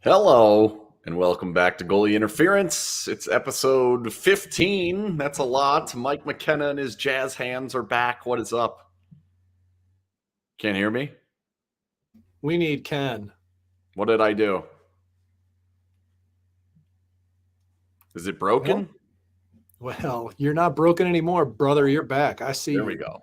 Hello, and welcome back to Goalie Interference. It's episode 15. That's a lot. Mike McKenna and his jazz hands are back. What is up? Can't hear me? We need Ken. What did I do? Is it broken? Well, you're not broken anymore, brother. You're back. I see. There we go.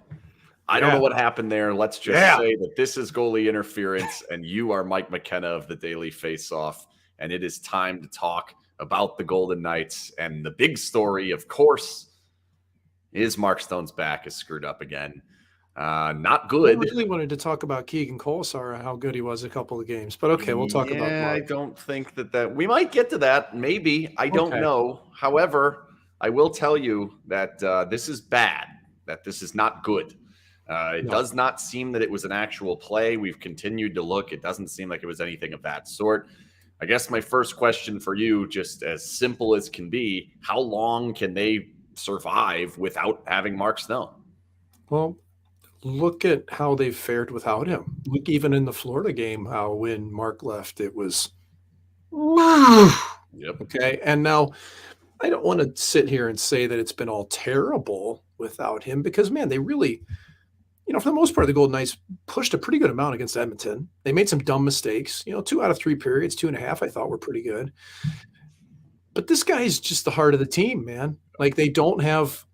I don't know what happened there. Let's just say that this is Goalie Interference, and you are Mike McKenna of the Daily Faceoff, and it is time to talk about the Golden Knights. And the big story, of course, is Mark Stone's back is screwed up again. Not good. I really wanted to talk about Keegan Kolesar, how good he was a couple of games. But okay, we'll talk about Mark. I don't think that we might get to that. Maybe. I don't know. However, I will tell you that this is bad, that this is not good. It does not seem that it was an actual play. We've continued to look. It doesn't seem like it was anything of that sort. I guess my first question for you, just as simple as can be, how long can they survive without having Mark Stone? Well, look at how they've fared without him. Look, even in the Florida game, how when Mark left, it was okay. And now I don't want to sit here and say that it's been all terrible without him because, man, they really – for the most part, the Golden Knights pushed a pretty good amount against Edmonton. They made some dumb mistakes. 2 out of 3 periods, 2.5, I thought were pretty good. But this guy is just the heart of the team, man. Like they don't have,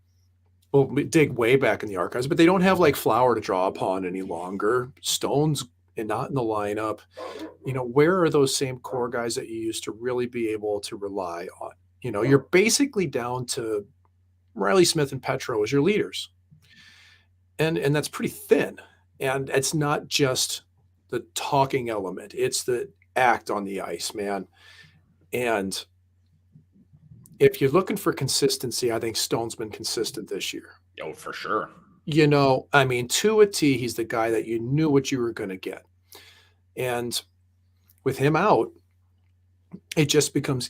well, we dig way back in the archives, but they don't have like Flower to draw upon any longer. Stone's not in the lineup. Where are those same core guys that you used to really be able to rely on? You're basically down to Riley Smith and Petro as your leaders. And that's pretty thin. And it's not just the talking element. It's the act on the ice, man. And if you're looking for consistency, I think Stone's been consistent this year. Oh, for sure. To a T, he's the guy that you knew what you were going to get. And with him out, it just becomes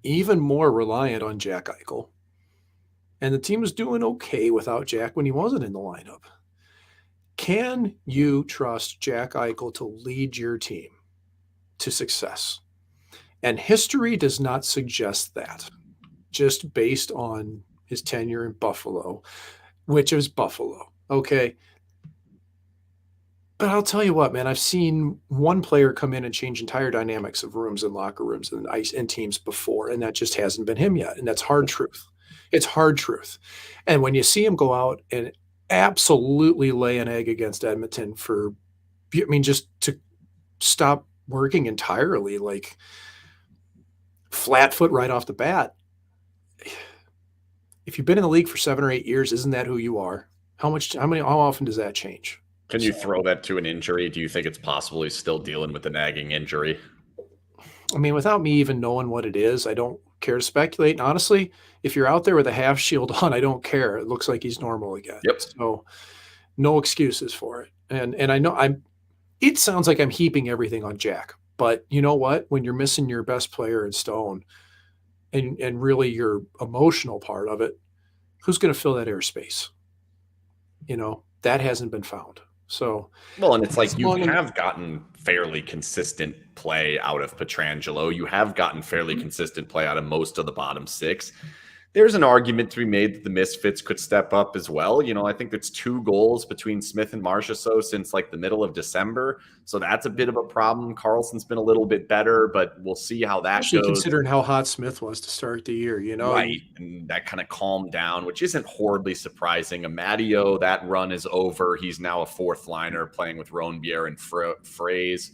even more reliant on Jack Eichel. And the team was doing okay without Jack when he wasn't in the lineup. Can you trust Jack Eichel to lead your team to success? And history does not suggest that, just based on his tenure in Buffalo, which is Buffalo. Okay. But I'll tell you what, man, I've seen one player come in and change entire dynamics of rooms and locker rooms and ice and teams before, and that just hasn't been him yet. And that's hard truth. It's hard truth. And when you see him go out and absolutely lay an egg against Edmonton just to stop working entirely, like flat foot right off the bat. If you've been in the league for 7 or 8 years, isn't that who you are? How often does that change? Can you throw that to an injury? Do you think it's possible he's still dealing with a nagging injury? I mean, without me even knowing what it is, I don't care to speculate. And honestly, if you're out there with a half shield on, I don't care. It looks like he's normal again. Yep. So no excuses for it. And I know it sounds like I'm heaping everything on Jack, but you know what? When you're missing your best player in Stone and really your emotional part of it, who's going to fill that airspace? That hasn't been found. So, and it's like you have gotten fairly consistent play out of Pietrangelo. You have gotten fairly consistent play out of most of the bottom 6. There's an argument to be made that the Misfits could step up as well. I think there's 2 goals between Smith and Marchessault since like the middle of December. So that's a bit of a problem. Carlson's been a little bit better, but we'll see how that goes. Considering how hot Smith was to start the year, Right. And that kind of calmed down, which isn't horribly surprising. Amadio, that run is over. He's now a 4th liner playing with Roenbier and Fraze.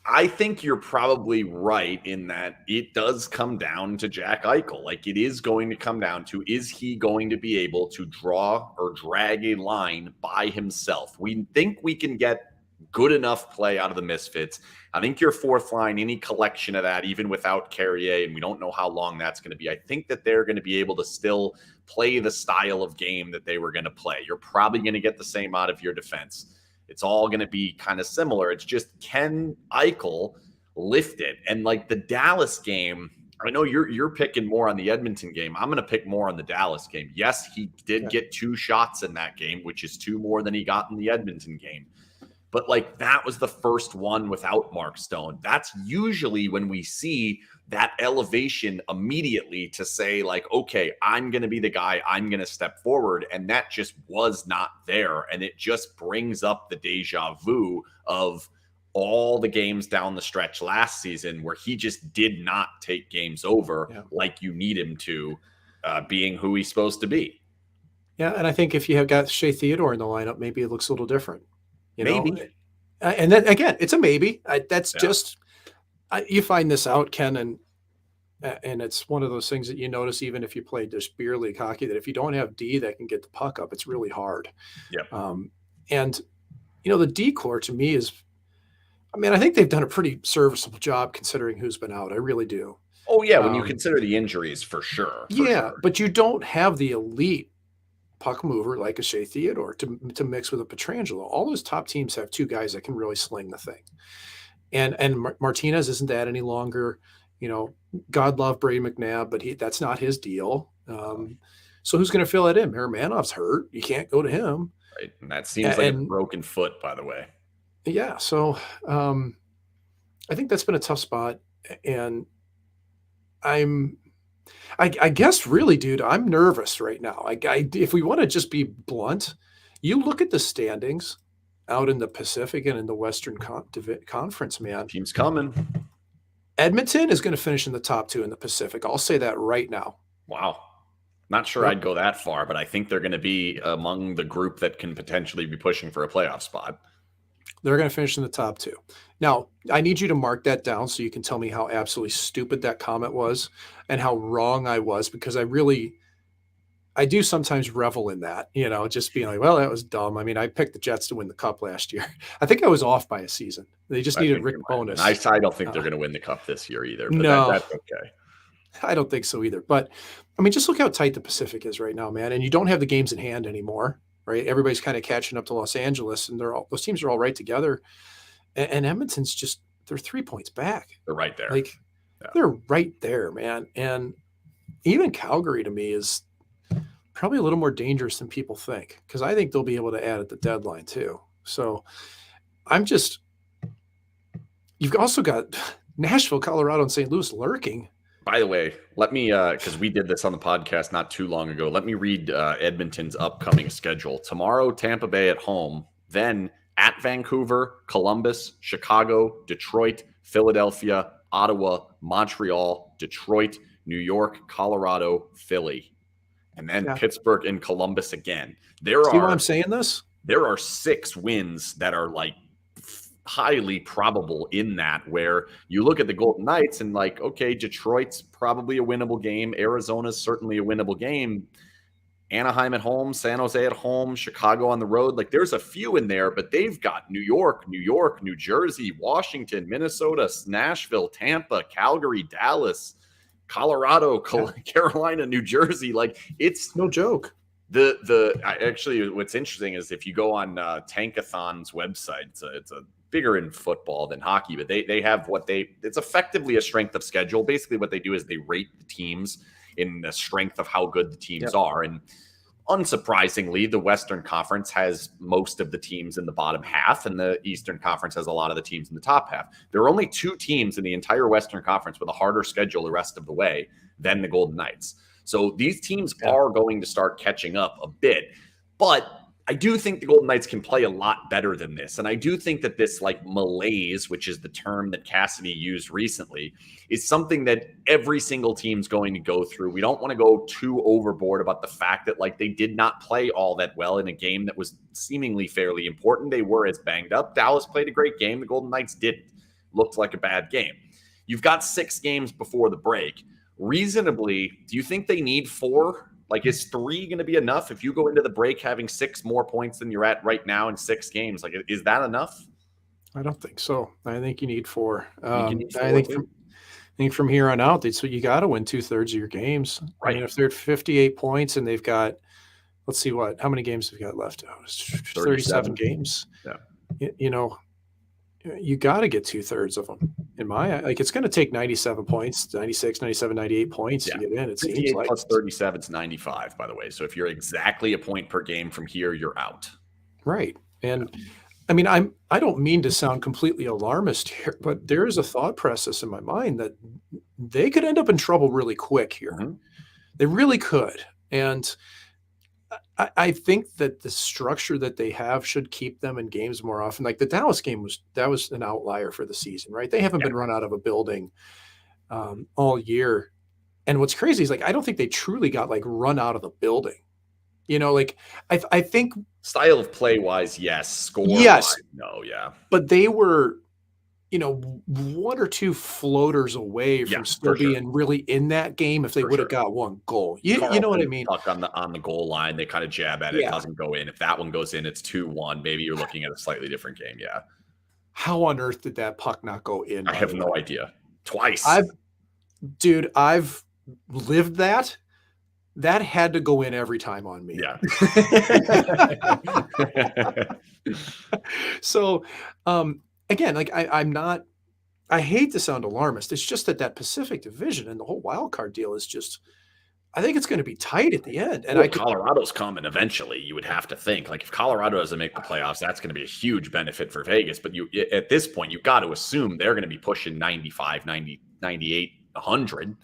I think you're probably right in that it does come down to Jack Eichel. Like it is going to come down to, is he going to be able to draw or drag a line by himself? We think we can get good enough play out of the Misfits. I think your 4th line, any collection of that, even without Carrier, and we don't know how long that's going to be, I think that they're going to be able to still play the style of game that they were going to play. You're probably going to get the same out of your defense. It's all going to be kind of similar. It's just, can Eichel lift it? And like the Dallas game, I know you're picking more on the Edmonton game. I'm going to pick more on the Dallas game. Yes, he did get 2 shots in that game, which is 2 more than he got in the Edmonton game. but like that was the first one without Mark Stone. That's usually when we see that elevation immediately to say like, okay, I'm going to be the guy, I'm going to step forward. And that just was not there. And it just brings up the deja vu of all the games down the stretch last season where he just did not take games over like you need him to, being who he's supposed to be. Yeah, and I think if you have got Shea Theodore in the lineup, maybe it looks a little different. Maybe. And then again, it's a maybe. You find this out, Ken, and it's one of those things that you notice even if you play just beer league hockey, that if you don't have D that can get the puck up, it's really hard. Yeah. And the D core to me is, I think they've done a pretty serviceable job considering who's been out. I really do. Oh yeah, when you consider the injuries, for sure. But you don't have the elite puck mover like a Shea Theodore to mix with a Pietrangelo. All those top teams have two guys that can really sling the thing. And Martinez isn't that any longer. God love Brady McNabb, but that's not his deal. So who's going to fill it in? Maramanov's hurt. You can't go to him. Right. And that seems like a broken foot, by the way. Yeah. So I think that's been a tough spot. And I guess really, dude, I'm nervous right now. If we want to just be blunt, you look at the standings out in the Pacific and in the Western Conference, man. Team's coming. Edmonton is going to finish in the top 2 in the Pacific. I'll say that right now. Wow. Not sure I'd go that far, but I think they're going to be among the group that can potentially be pushing for a playoff spot. They're going to finish in the top 2. Now, I need you to mark that down so you can tell me how absolutely stupid that comment was and how wrong I was, because I do sometimes revel in that, just being like, well, that was dumb. I picked the Jets to win the cup last year. I think I was off by a season. They just needed Rick Bowness. I don't think they're going to win the cup this year either. But no, that's okay. I don't think so either. But just look how tight the Pacific is right now, man. And you don't have the games in hand anymore, right? Everybody's kind of catching up to Los Angeles, and those teams are all right together. And Edmonton's they're 3 points back. They're right there. They're right there, man. And even Calgary to me is probably a little more dangerous than people think, because I think they'll be able to add at the deadline too. So you've also got Nashville, Colorado, and St. Louis lurking. By the way, let me, because we did this on the podcast not too long ago, let me read Edmonton's upcoming schedule. Tomorrow, Tampa Bay at home, then at Vancouver, Columbus, Chicago, Detroit, Philadelphia, Ottawa, Montreal, Detroit, New York, Colorado, Philly, and then Pittsburgh and Columbus again. See why I'm saying this? There are 6 wins that are like highly probable in that, where you look at the Golden Knights and like, okay, Detroit's probably a winnable game. Arizona's certainly a winnable game. Anaheim at home, San Jose at home, Chicago on the road. Like there's a few in there, but they've got New York, New Jersey, Washington, Minnesota, Nashville, Tampa, Calgary, Dallas, Colorado, Carolina, New Jersey. Like it's no joke. Actually, what's interesting is if you go on Tankathon's website, it's a bigger in football than hockey, but they have it's effectively a strength of schedule. Basically what they do is they rate the teams in the strength of how good the teams are. And unsurprisingly, the Western Conference has most of the teams in the bottom half, and the Eastern Conference has a lot of the teams in the top half. There are only 2 teams in the entire Western Conference with a harder schedule the rest of the way than the Golden Knights. So these teams are going to start catching up a bit. But I do think the Golden Knights can play a lot better than this. And I do think that this like malaise, which is the term that Cassidy used recently, is something that every single team's going to go through. We don't want to go too overboard about the fact that like they did not play all that well in a game that was seemingly fairly important. They were as banged up. Dallas played a great game. The Golden Knights didn't. Looked like a bad game. You've got 6 games before the break. Reasonably, do you think they need 4? Like, is 3 going to be enough if you go into the break having 6 more points than you're at right now in 6 games? Like, is that enough? I don't think so. I think you need 4. I think from here on out, so you got to win 2/3 of your games. Right. If they're at 58 points and they've got, let's see how many games have we got left? 37 games. Yeah. You got to get 2/3 of them. It's going to take 97 points, 96, 97, 98 points to get in. It seems like plus 37 is 95, by the way. So if you're exactly a point per game from here, you're out. Right. And I mean, I don't mean to sound completely alarmist here, but there is a thought process in my mind that they could end up in trouble really quick here. Mhm. They really could. And I think that the structure that they have should keep them in games more often. Like the Dallas game that was an outlier for the season, right? They haven't Yeah. been run out of a building all year. And what's crazy is like I don't think they truly got like run out of the building. Like I think Style of play wise, yes. Score wise, yes, no. Yeah. but they were, one or two floaters away Yeah, from still for sure. being really in that game if they For would have sure. got one goal. You know what I Carlson's mean? puck on the goal line. They kind of jab at it. It Yeah. doesn't go in. If that one goes in, it's 2-1. Maybe you're looking at a slightly different game. Yeah. How on earth did that puck not go in, I by have the no way? idea. Twice. I've lived that. That had to go in every time on me. Yeah. So, again, like I hate to sound alarmist. It's just that Pacific Division and the whole wild card deal is just, I think it's going to be tight at the end. And Well, Colorado's coming eventually, you would have to think. Like, if Colorado doesn't make the playoffs, that's going to be a huge benefit for Vegas. But at this point, you've got to assume they're going to be pushing 95, 90, 98, 100.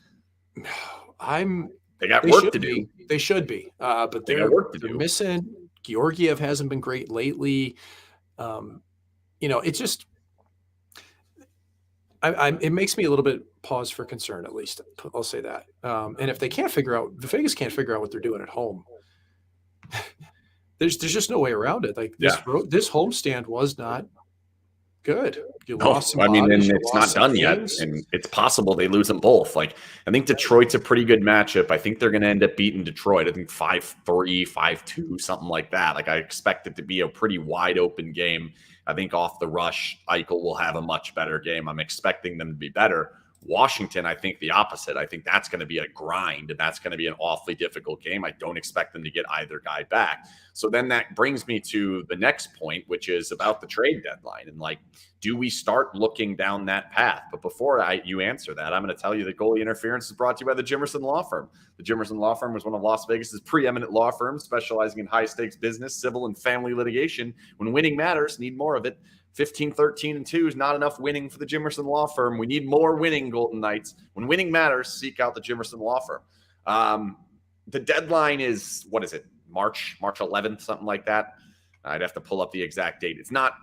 They got work to do. They should be. But They got work to they're do. missing. Georgiev hasn't been great lately. It's just, it makes me a little bit pause for concern, at least. I'll say that. And if Vegas can't figure out what they're doing at home, there's just no way around it. Like this homestand was not good. You lost some and bodies, you it's not lost some done yet, games. and it's possible they lose them both. Like, I think Detroit's a pretty good matchup. I think they're going to end up beating Detroit. I think 5-3, 5-2, something like that. Like, I expect it to be a pretty wide open game. I think off the rush, Eichel will have a much better game. I'm expecting them to be better. Washington, I think the opposite. I think that's going to be a grind, and that's going to be an awfully difficult game. I don't expect them to get either guy back. So then that brings me to the next point, which is about the trade deadline. And like, do we start looking down that path? But before you answer that, I'm going to tell you that goalie interference is brought to you by the Jimerson Law Firm. The Jimerson Law Firm was one of Las Vegas's preeminent law firms specializing in high-stakes business, civil, and family litigation. When winning matters, need more of it. 15, 13, and 2 is not enough winning for the Jimerson Law Firm. We need more winning, Golden Knights. When winning matters, seek out the Jimerson Law Firm. The deadline is, what is it, March 11th, something like that? I'd have to pull up the exact date.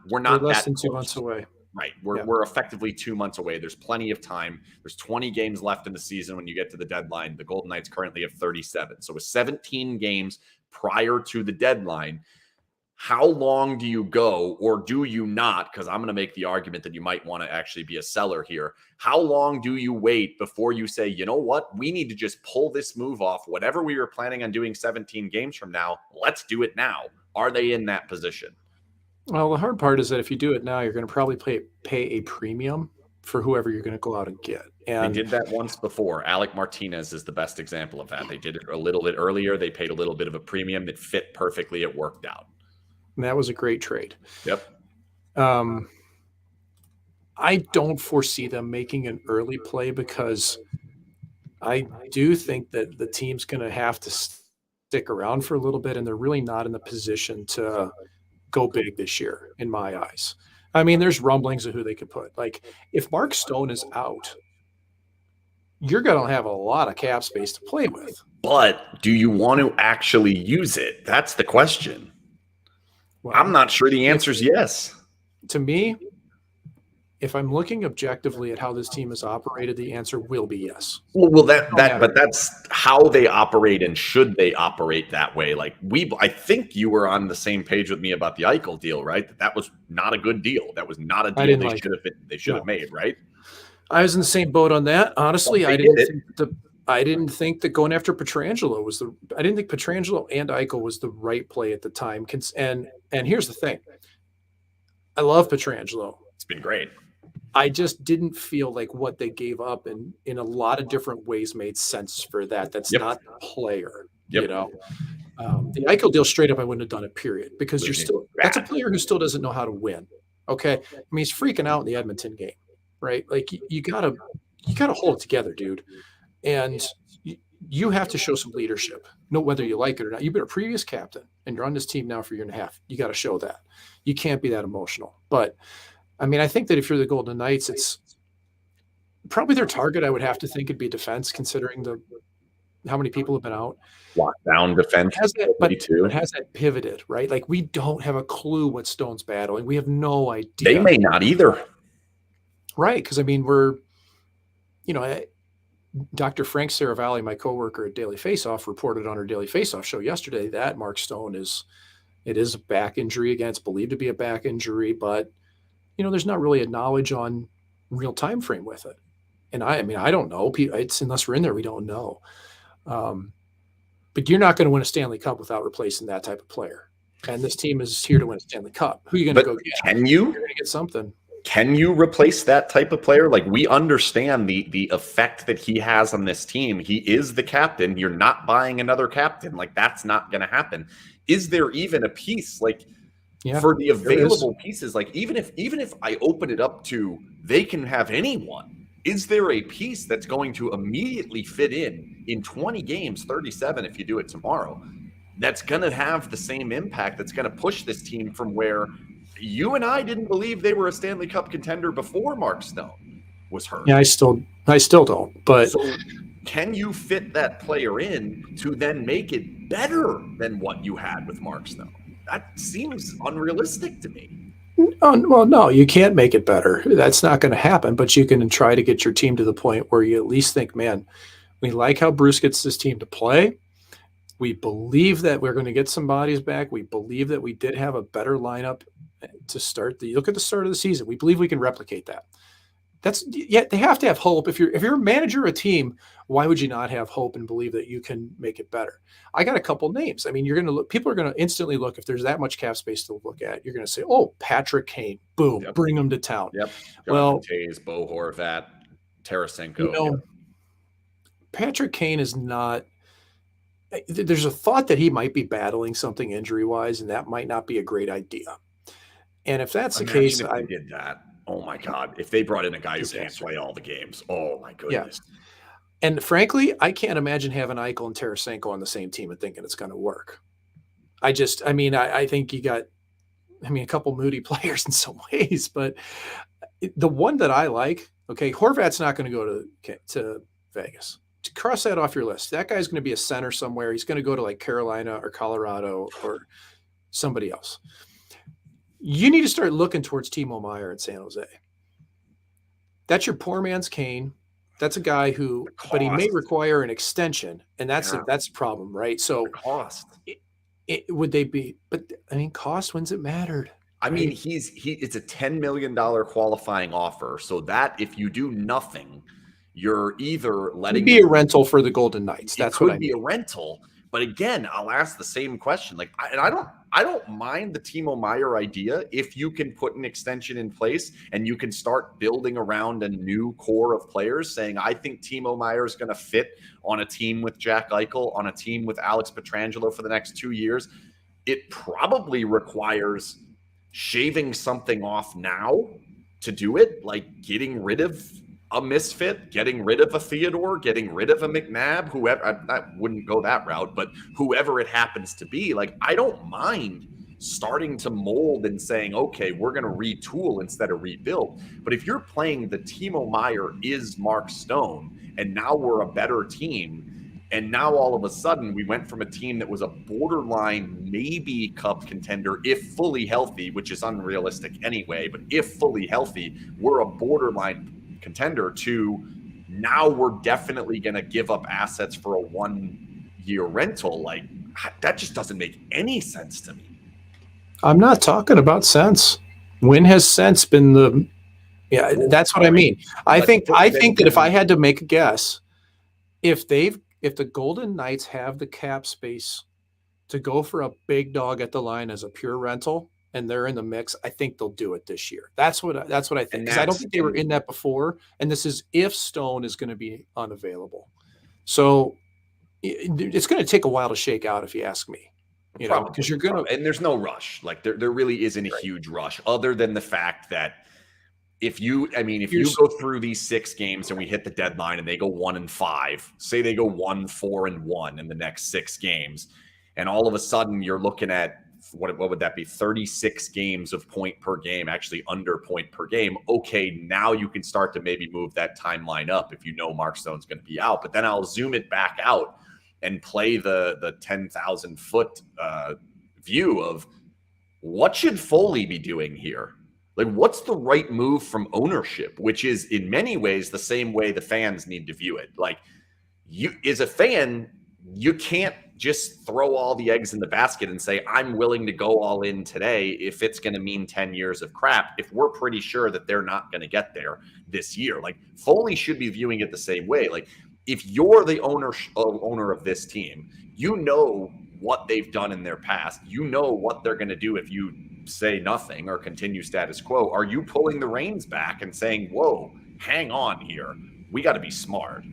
We're not less that than 2 close. months away. Right. We're effectively 2 months away. There's plenty of time. There's 20 games left in the season when you get to the deadline. The Golden Knights currently have 37. So with 17 games prior to the deadline, how long do you go, or do you not? Because I'm going to make the argument that you might want to actually be a seller here. How long do you wait before you say, you know what, we need to just pull this move off? Whatever we were planning on doing 17 games from now, let's do it now. Are they in that position? Well, the hard part is that if you do it now, you're going to probably pay a premium for whoever you're going to go out and get. And they did that once before. Alec Martinez is the best example of that. They did it a little bit earlier. They paid a little bit of a premium that fit perfectly. It worked out. And that was a great trade. Yep. I don't foresee them making an early play because I do think that the team's going to have to stick around for a little bit, and they're really not in the position to go big this year, in my eyes. I mean, there's rumblings of who they could put. Like, if Mark Stone is out, you're going to have a lot of cap space to play with. But do you want to actually use it? That's the question. Well, I'm not sure the answer is yes. To me, if I'm looking objectively at how this team has operated, the answer will be yes. Well, but that's how they operate, and should they operate that way? Like, I think you were on the same page with me about the Eichel deal, right? That was not a good deal. That was not a deal they should have made, right? I was in the same boat on that. Honestly, I didn't think that going after Pietrangelo I didn't think Pietrangelo and Eichel was the right play at the time. And here's the thing. I love Pietrangelo. It's been great. I just didn't feel like what they gave up in a lot of different ways made sense for that. That's not the player, you know. The Eichel deal, straight up, I wouldn't have done it, period, because that's a player who still doesn't know how to win. Okay. I mean, he's freaking out in the Edmonton game, right? Like, you gotta hold it together, dude. And you have to show some leadership. No, whether you like it or not. You've been a previous captain and you're on this team now for a year and a half. You got to show that. You can't be that emotional. But I mean, I think that if you're the Golden Knights, it's probably their target. I would have to think it'd be defense, considering how many people have been out. Lockdown defense, but has that pivoted, right? Like, we don't have a clue what Stone's battling. We have no idea. They may not either. Right. Because, I mean, we're, Dr. Frank Saravalli, my coworker at Daily Faceoff, reported on her Daily Faceoff show yesterday that Mark Stone is a back injury. Again, it's believed to be a back injury, but, there's not really a knowledge on real time frame with it. And I mean, I don't know. It's unless we're in there, we don't know. But you're not going to win a Stanley Cup without replacing that type of player. And this team is here to win a Stanley Cup. Who are you going to go get? Can you? You're going to get something. Can you replace that type of player? Like, we understand the effect that he has on this team. He is the captain. You're not buying another captain. Like, that's not going to happen. Is there even a piece for the available pieces? Like, even if I open it up to they can have anyone, is there a piece that's going to immediately fit in 20 games, 37 if you do it tomorrow, that's going to have the same impact, that's going to push this team from where you and I didn't believe they were a Stanley Cup contender before Mark Stone was hurt? Yeah, I still don't. But so can you fit that player in to then make it better than what you had with Mark Stone? That seems unrealistic to me. Oh, well, no, you can't make it better. That's not going to happen. But you can try to get your team to the point where you at least think, man, we like how Bruce gets this team to play. We believe that we're going to get some bodies back. We believe that we did have a better lineup to start. Look at the start of the season. We believe we can replicate that. They have to have hope. If you're a manager of a team, why would you not have hope and believe that you can make it better? I got a couple names. I mean, people are going to instantly look, if there's that much cap space to look at, you're going to say, oh, Patrick Kane, boom, bring him to town. Yep. Taves, Bo Horvat, Tarasenko. Patrick Kane is not. There's a thought that he might be battling something injury-wise, and that might not be a great idea. And if that's the case, I did that. Oh my God. If they brought in a guy who can't play all the games, oh my goodness. Yeah. And frankly, I can't imagine having Eichel and Tarasenko on the same team and thinking it's going to work. I think you got, a couple moody players in some ways, but the one that I like, Horvat's not going to go to Vegas. Cross that off your list. That guy's going to be a center somewhere. He's going to go to like Carolina or Colorado or somebody else. You need to start looking towards Timo Meier in San Jose. That's your poor man's Kane. That's a guy who, but he may require an extension, and that's a problem, right? So cost. Would they be? But I mean, cost. When's it mattered? I mean, it's a $10 million qualifying offer, so that if you do nothing, you're either letting it be a rental for the Golden Knights. That's what I mean. It could be a rental. But again, I'll ask the same question. I don't mind the Timo Meier idea if you can put an extension in place and you can start building around a new core of players, saying, I think Timo Meier is going to fit on a team with Jack Eichel, on a team with Alex Pietrangelo for the next 2 years. It probably requires shaving something off now to do it, like getting rid of a misfit, getting rid of a Theodore, getting rid of a McNabb, whoever. I wouldn't go that route, but whoever it happens to be, I don't mind starting to mold and saying, okay, we're going to retool instead of rebuild. But if you're playing the Timo Meier is Mark Stone, and now we're a better team, and now all of a sudden we went from a team that was a borderline maybe cup contender if fully healthy, which is unrealistic anyway, but if fully healthy, we're a borderline contender, to now we're definitely going to give up assets for a 1-year rental. That just doesn't make any sense to me. I'm not talking about sense. When has sense been that's what I mean. I think that if I had to make a guess, if the Golden Knights have the cap space to go for a big dog at the line as a pure rental, and they're in the mix, I think they'll do it this year. That's what I think. Because I don't think they were in that before. And this is if Stone is going to be unavailable. So it's going to take a while to shake out, if you ask me. Because you're going to, and there's no rush. There really isn't a huge rush, other than the fact that if you Here's go through these 6 games and we hit the deadline and they go 1-5, say they go 1-4-1 in the next 6 games, and all of a sudden you're looking at what would that be? 36 games of point per game, actually under point per game. Okay, now you can start to maybe move that timeline up if you know Mark Stone's going to be out. But then I'll zoom it back out and play the 10,000 foot view of what should Foley be doing here? Like, what's the right move from ownership, which is in many ways the same way the fans need to view it. Like, you as a fan, you can't just throw all the eggs in the basket and say, I'm willing to go all in today if it's going to mean 10 years of crap, if we're pretty sure that they're not going to get there this year. Like, Foley should be viewing it the same way. Like, if you're the owner of this team, you know what they've done in their past. You know what they're going to do if you say nothing or continue status quo. Are you pulling the reins back and saying, whoa, hang on here, we got to be smart?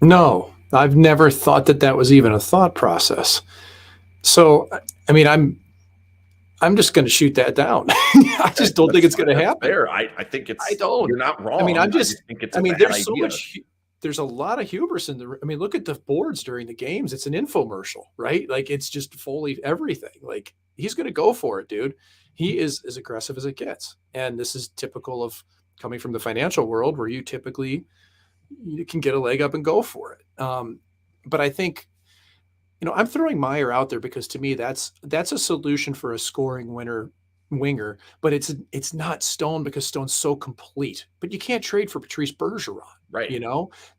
No, I've never thought that was even a thought process. So, I mean, I'm just going to shoot that down. I just don't think it's going to happen. Fair. I think it's. I don't. You're not wrong. I mean, I just think it's. There's so much. There's a lot of hubris in the. I mean, look at the boards during the games. It's an infomercial, right? Like, it's just Foley everything. Like, he's going to go for it, dude. He is as aggressive as it gets, and this is typical of coming from the financial world, where you can get a leg up and go for it. But I think, I'm throwing Meyer out there because to me that's a solution for a scoring winger, but it's not Stone because Stone's so complete. But you can't trade for Patrice Bergeron, right?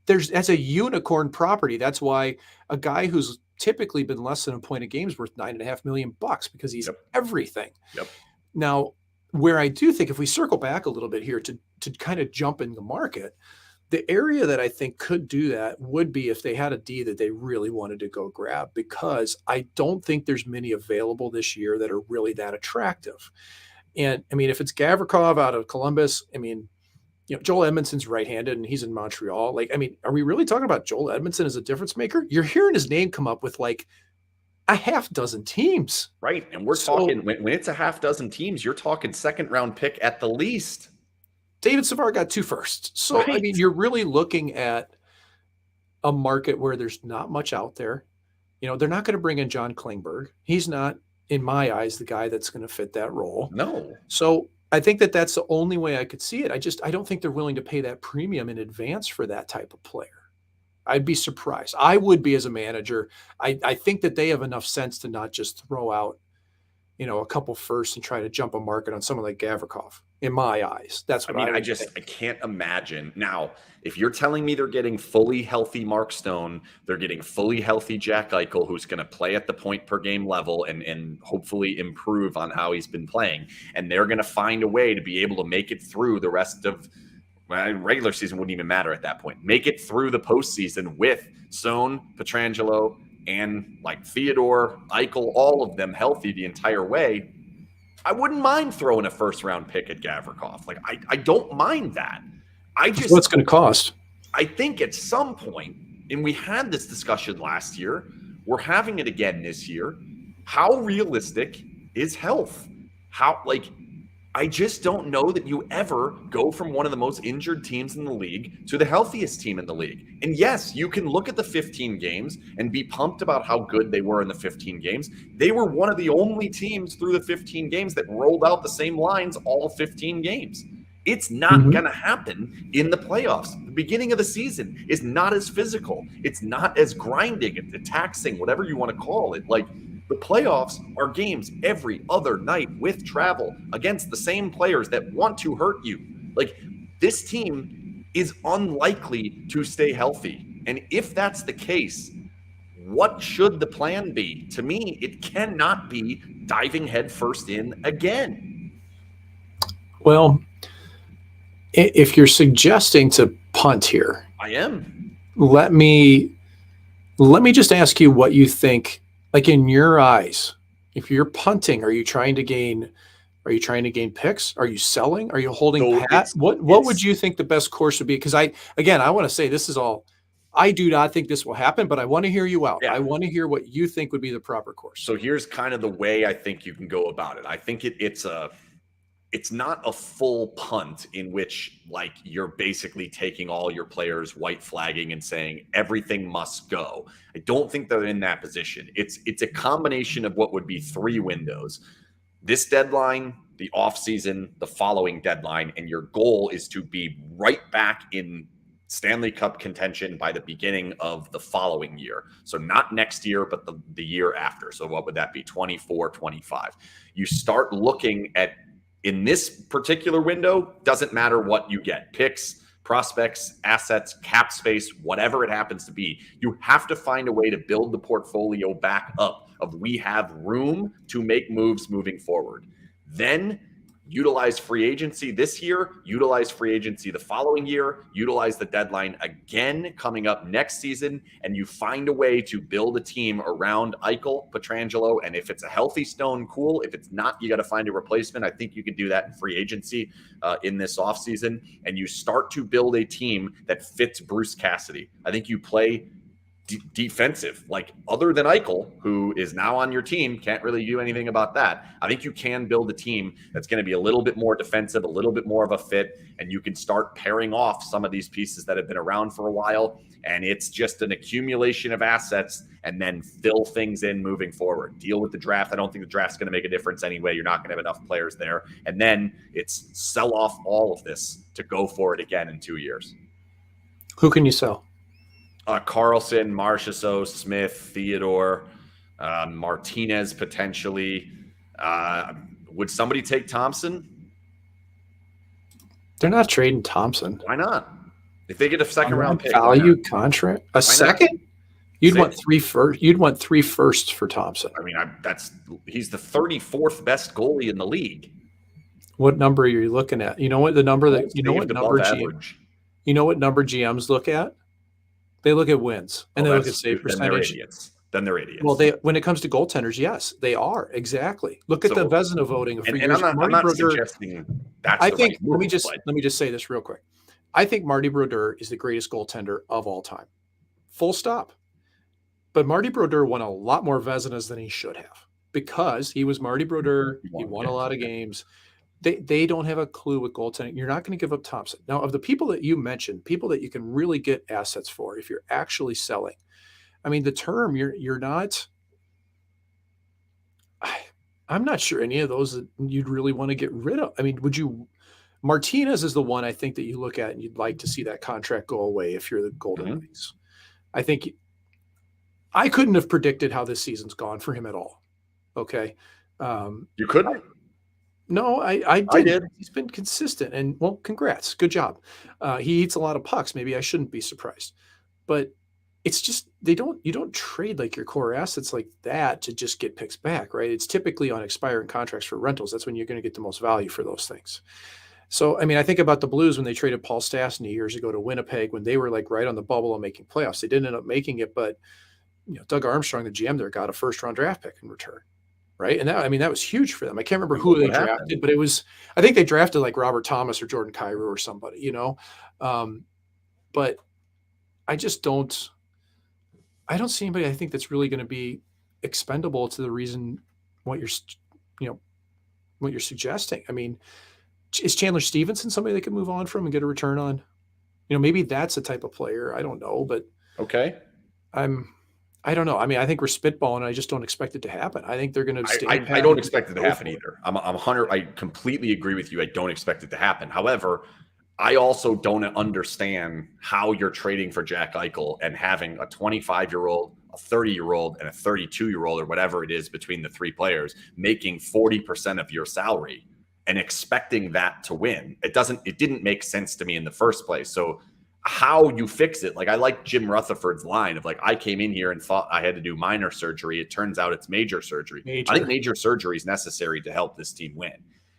That's a unicorn property. That's why a guy who's typically been less than a point a game is worth $9.5 million because he's everything. Yep. Now, where I do think if we circle back a little bit here to kind of jump in the market, the area that I think could do that would be if they had a D that they really wanted to go grab, because I don't think there's many available this year that are really that attractive. And I mean, if it's Gavrikov out of Columbus, I mean, Joel Edmondson's right-handed and he's in Montreal. Like, I mean, are we really talking about Joel Edmondson as a difference maker? You're hearing his name come up with like a half dozen teams. Right. And we're talking, when it's a half dozen teams, you're talking 2nd round pick at the least. David Savard got 2 firsts. So, right. I mean, you're really looking at a market where there's not much out there. They're not going to bring in John Klingberg. He's not, in my eyes, the guy that's going to fit that role. No. So I think that's the only way I could see it. I don't think they're willing to pay that premium in advance for that type of player. I'd be surprised. I would be as a manager. I think that they have enough sense to not just throw out, a couple firsts and try to jump a market on someone like Gavrikov. In my eyes, that's what I can't imagine. Now, if you're telling me they're getting fully healthy Mark Stone, they're getting fully healthy Jack Eichel, who's going to play at the point per game level and hopefully improve on how he's been playing, and they're going to find a way to be able to make it through the rest of regular season wouldn't even matter at that point. Make it through the postseason with Stone, Pietrangelo, and like Theodore, Eichel, all of them healthy the entire way. I wouldn't mind throwing a 1st round pick at Gavrikov. Like, I don't mind that. What's going to cost? I think at some point, and we had this discussion last year, we're having it again this year. How realistic is health? I just don't know that you ever go from one of the most injured teams in the league to the healthiest team in the league. And yes, you can look at the 15 games and be pumped about how good they were in the 15 games. They were one of the only teams through the 15 games that rolled out the same lines all 15 games. It's not going to happen in the playoffs. The beginning of the season is not as physical. It's not as grinding and taxing, whatever you want to call it. Like, the playoffs are games every other night with travel against the same players that want to hurt you. Like, this team is unlikely to stay healthy. And if that's the case, what should the plan be? To me, it cannot be diving headfirst in again. Well, if you're suggesting to punt here, I am. Let me just ask you what you think. Like, in your eyes, if you're punting, are you trying to gain picks? Are you selling? Are you holding pat? What would you think the best course would be? Because I want to say this is all. I do not think this will happen, but I want to hear you out. Yeah. I want to hear what you think would be the proper course. So here's kind of the way I think you can go about it. I think it's a it's not a full punt in which like you're basically taking all your players, white flagging and saying everything must go. I don't think they're in that position. It's a combination of what would be 3 windows. This deadline, the offseason, the following deadline, and your goal is to be right back in Stanley Cup contention by the beginning of the following year. So not next year, but the year after. So what would that be? 24, 25. You start looking at, in this particular window, doesn't matter what you get, picks, prospects, assets, cap space, whatever it happens to be, you have to find a way to build the portfolio back up of we have room to make moves moving forward. Then utilize free agency this year, utilize free agency the following year, utilize the deadline again coming up next season, and you find a way to build a team around Eichel, Pietrangelo, and if it's a healthy Stone, cool. If it's not, you got to find a replacement. I think you can do that in free agency in this offseason, and you start to build a team that fits Bruce Cassidy. I think you play defensive, like other than Eichel, who is now on your team, can't really do anything about that. I think you can build a team that's going to be a little bit more defensive, a little bit more of a fit, and you can start pairing off some of these pieces that have been around for a while. And it's just an accumulation of assets and then fill things in moving forward. Deal with the draft. I don't think the draft's going to make a difference anyway. You're not going to have enough players there. And then it's sell off all of this to go for it again in 2 years. Who can you sell? Carlson, Marchessault, Smith, Theodore, Martinez potentially. Would somebody take Thompson? They're not trading Thompson. Why not? If they get a second round pick, value contract, a second, you'd want 3 first. You'd want 3 firsts for Thompson. I mean, he's the 34th best goalie in the league. What number are you looking at? You know what the number that you know what number you know what number GMs look at? They look at wins and they look at save percentage. Then they're idiots. Well, when it comes to goaltenders, yes, they are exactly. Look at the Vezina voting. And I'm not suggesting that's I think. Let me just say this real quick. I think Marty Brodeur is the greatest goaltender of all time. Full stop. But Marty Brodeur won a lot more Vezinas than he should have because he was Marty Brodeur. He won a lot of games. They don't have a clue with goaltending. You're not going to give up Thompson. Now, of the people that you mentioned, people that you can really get assets for if you're actually selling, I mean, the term you're not – I'm not sure any of those that you'd really want to get rid of. I mean, would you – Martinez is the one I think that you look at and you'd like to see that contract go away if you're the Golden Knights. I think I couldn't have predicted how this season's gone for him at all. Okay. You couldn't? No, I did. He's been consistent, and well, congrats, good job. He eats a lot of pucks. Maybe I shouldn't be surprised, but it's just you don't trade like your core assets like that to just get picks back, right? It's typically on expiring contracts for rentals. That's when you're going to get the most value for those things. So, I mean, I think about the Blues when they traded Paul Stastny years ago to Winnipeg when they were like right on the bubble of making playoffs. They didn't end up making it, but Doug Armstrong, the GM there, got a first-round draft pick in return. Right. And that was huge for them. I can't remember who they drafted, but I think they drafted like Robert Thomas or Jordan Kyrou or somebody, but I don't see anybody I think that's really going to be expendable to the reason what you're suggesting. I mean, is Chandler Stevenson somebody they could move on from and get a return on? Maybe that's a type of player. I don't know, but okay. I don't know. I mean, I think we're spitballing. I just don't expect it to happen. I think they're going to stay. I don't expect it to happen either. I'm 100. I completely agree with you. I don't expect it to happen. However, I also don't understand how you're trading for Jack Eichel and having a 25-year-old, a 30-year-old, and a 32-year-old or whatever it is between the 3 players making 40% of your salary and expecting that to win. It didn't make sense to me in the first place. So how you fix it. Like I like Jim Rutherford's line of like, I came in here and thought I had to do minor surgery. It turns out it's major surgery. I think major surgery is necessary to help this team win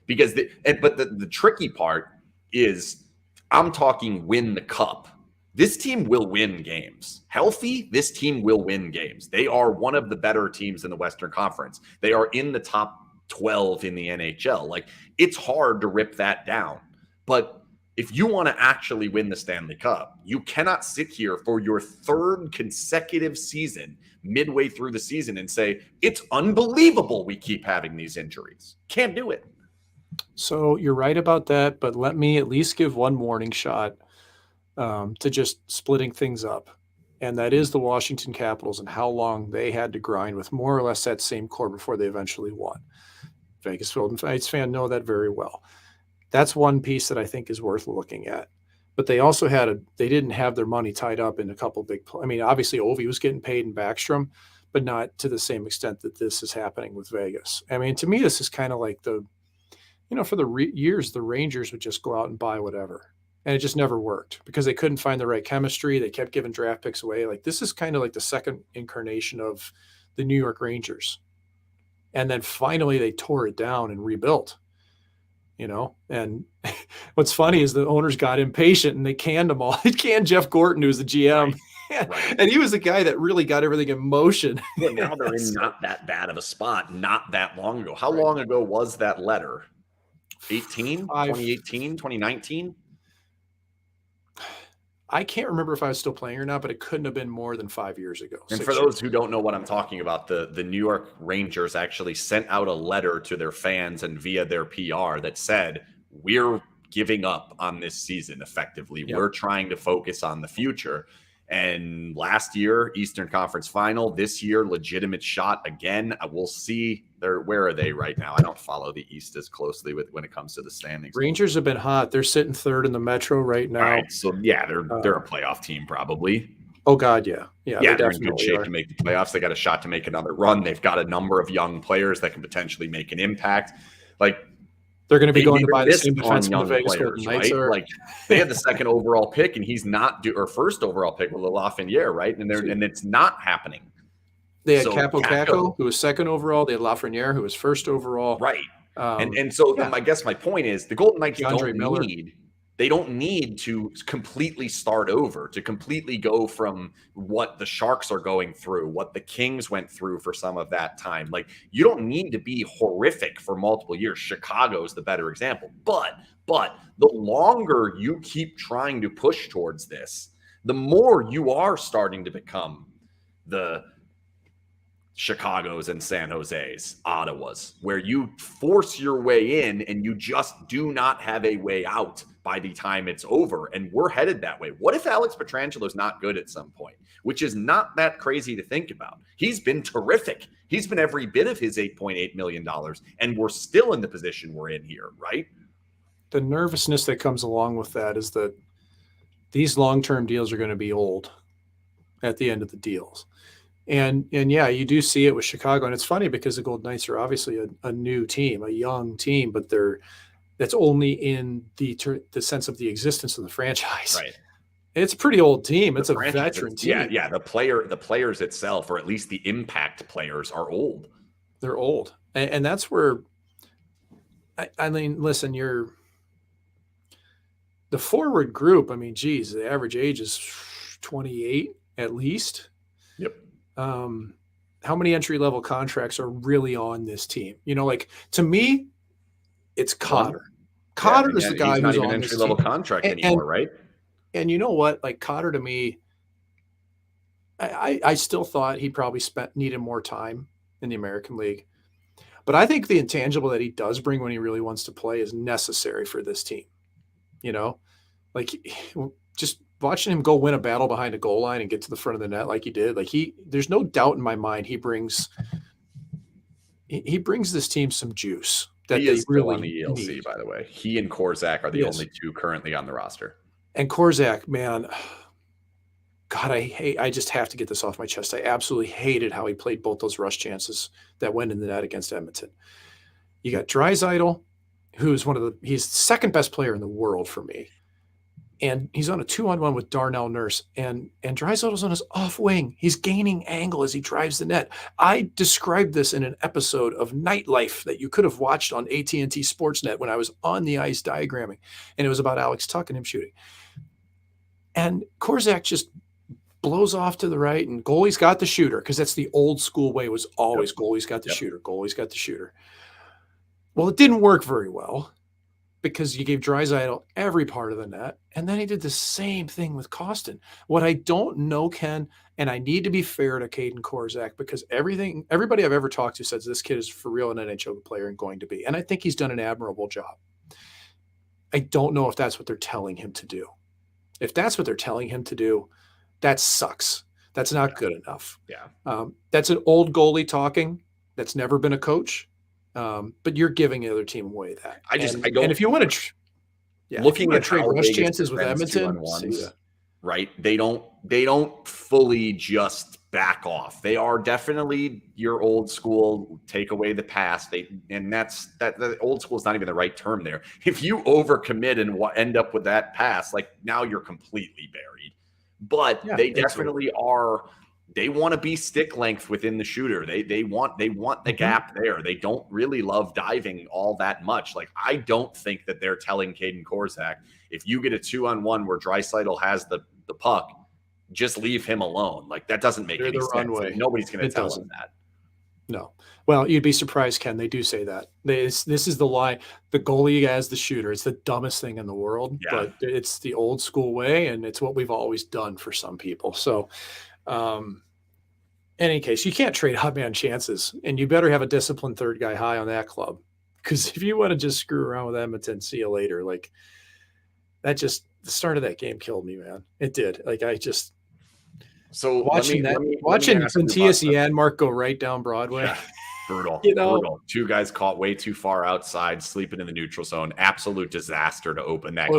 because the tricky part is I'm talking win the cup. This team will win games. Healthy, this team will win games. They are one of the better teams in the Western Conference. They are in the top 12 in the NHL. Like it's hard to rip that down, but if you want to actually win the Stanley Cup, you cannot sit here for your 3rd consecutive season midway through the season and say, it's unbelievable we keep having these injuries. Can't do it. So you're right about that, but let me at least give one warning shot to just splitting things up. And that is the Washington Capitals and how long they had to grind with more or less that same core before they eventually won. Vegas Golden Knights fan know that very well. That's one piece that I think is worth looking at. But they also they didn't have their money tied up in a couple big, I mean, obviously Ovi was getting paid in Backstrom, but not to the same extent that this is happening with Vegas. I mean, to me, this is kind of like for the years, the Rangers would just go out and buy whatever. And it just never worked because they couldn't find the right chemistry. They kept giving draft picks away. Like this is kind of like the second incarnation of the New York Rangers. And then finally they tore it down and rebuilt, and what's funny is the owners got impatient and they canned them all. They canned Jeff Gorton, who was the GM. Right. And he was the guy that really got everything in motion. Well, now they're in not that bad of a spot, not that long ago. How long ago was that letter? 2018, 2019? I can't remember if I was still playing or not, but it couldn't have been more than 5 years ago. And for those who don't know what I'm talking about, the New York Rangers actually sent out a letter to their fans and via their PR that said, we're giving up on this season effectively. Yep. We're trying to focus on the future. And last year, Eastern Conference Final. This year, legitimate shot again. We'll see. Where are they right now? I don't follow the East as closely when it comes to the standings. Rangers have been hot. They're sitting third in the Metro right now. All right, so yeah, they're a playoff team probably. Oh God, yeah. They're in good shape to make the playoffs. They got a shot to make another run. They've got a number of young players that can potentially make an impact. Like they're going to be going to buy the same defenseman the Vegas Golden Knights are. Like they had the second overall pick, and he's not or first overall pick with Lafreniere, right? And it's not happening. They had Capo Caco, who was second overall. They had Lafreniere, who was first overall. Right. I guess my point is the Golden Knights don't need to completely start over, to completely go from what the Sharks are going through, what the Kings went through for some of that time. Like you don't need to be horrific for multiple years. Chicago's the better example. But the longer you keep trying to push towards this, the more you are starting to become the Chicago's and San Jose's, Ottawa's, where you force your way in and you just do not have a way out by the time it's over. And we're headed that way. What if Alex Petrangelo's not good at some point, which is not that crazy to think about? He's been terrific. He's been every bit of his $8.8 million, and we're still in the position we're in here, right? The nervousness that comes along with that is that these long-term deals are going to be old at the end of the deals. And yeah, you do see it with Chicago. And it's funny because the Golden Knights are obviously a new team, a young team, but that's only in the sense of the existence of the franchise. Right. It's a pretty old team. It's a veteran team. Yeah. The players itself, or at least the impact players, are old. They're old. And that's where, I mean, listen, the forward group, I mean, geez, the average age is 28 at least. Yep. How many entry-level contracts are really on this team? To me, it's Cotter. Cotter is the guy who's on this entry-level contract anymore, right? And you know what? Like Cotter, to me, I still thought he probably needed more time in the American League. But I think the intangible that he does bring when he really wants to play is necessary for this team. Like just watching him go win a battle behind a goal line and get to the front of the net like he did, there's no doubt in my mind he brings this team some juice that he is really on the ELC need. By the way, he and Korzak are the only two currently on the roster. And Korzak, man, God, I just have to get this off my chest. I absolutely hated how he played both those rush chances that went in the net against Edmonton. You got Draisaitl, who's he's the second best player in the world for me. And he's on a 2-on-1 with Darnell Nurse, and Draisaitl's on his off wing. He's gaining angle as he drives the net. I described this in an episode of Nightlife that you could have watched on AT&T Sportsnet when I was on the ice diagramming, and it was about Alex Tuch and him shooting. And Korzak just blows off to the right, and goalie's got the shooter, because that's the old school way, was always goalie's got the shooter, goalie's got the shooter. Well, it didn't work very well. because you gave Draisaitl every part of the net, and then he did the same thing with Kostin. What I don't know, Ken, and I need to be fair to Caden Korczak, because everybody I've ever talked to says this kid is for real an NHL player and going to be, and I think he's done an admirable job. I don't know if that's what they're telling him to do. If that's what they're telling him to do, that sucks. That's not good enough. Yeah. That's an old goalie talking that's never been a coach. But you're giving the other team away that. I don't. And if you want to, looking at trade how rush Vegas chances with defends Edmonton, 2-on-1s, right? They don't fully just back off. They are definitely your old school take away the pass. The old school is not even the right term there. If you overcommit and end up with that pass, like now you're completely buried. But they definitely are. They want to be stick length within the shooter. They want the gap there. They don't really love diving all that much. Like, I don't think that they're telling Caden Korczak, if you get a 2-on-1 where Draisaitl has the puck, just leave him alone. Like, that doesn't make any sense. Like, nobody's going to tell him that. No. Well, you'd be surprised, Ken. They do say that. This is the lie. The goalie as the shooter. It's the dumbest thing in the world, but it's the old school way, and it's what we've always done for some people. So, in any case, you can't trade hot man chances, and you better have a disciplined third guy high on that club. Because if you want to just screw around with Edmonton, see you later. Like, the start of that game killed me, man. It did. Like, so watching Matthias Janmark go right down Broadway. Yeah. Brutal. Brutal. Two guys caught way too far outside, sleeping in the neutral zone. Absolute disaster to open that game.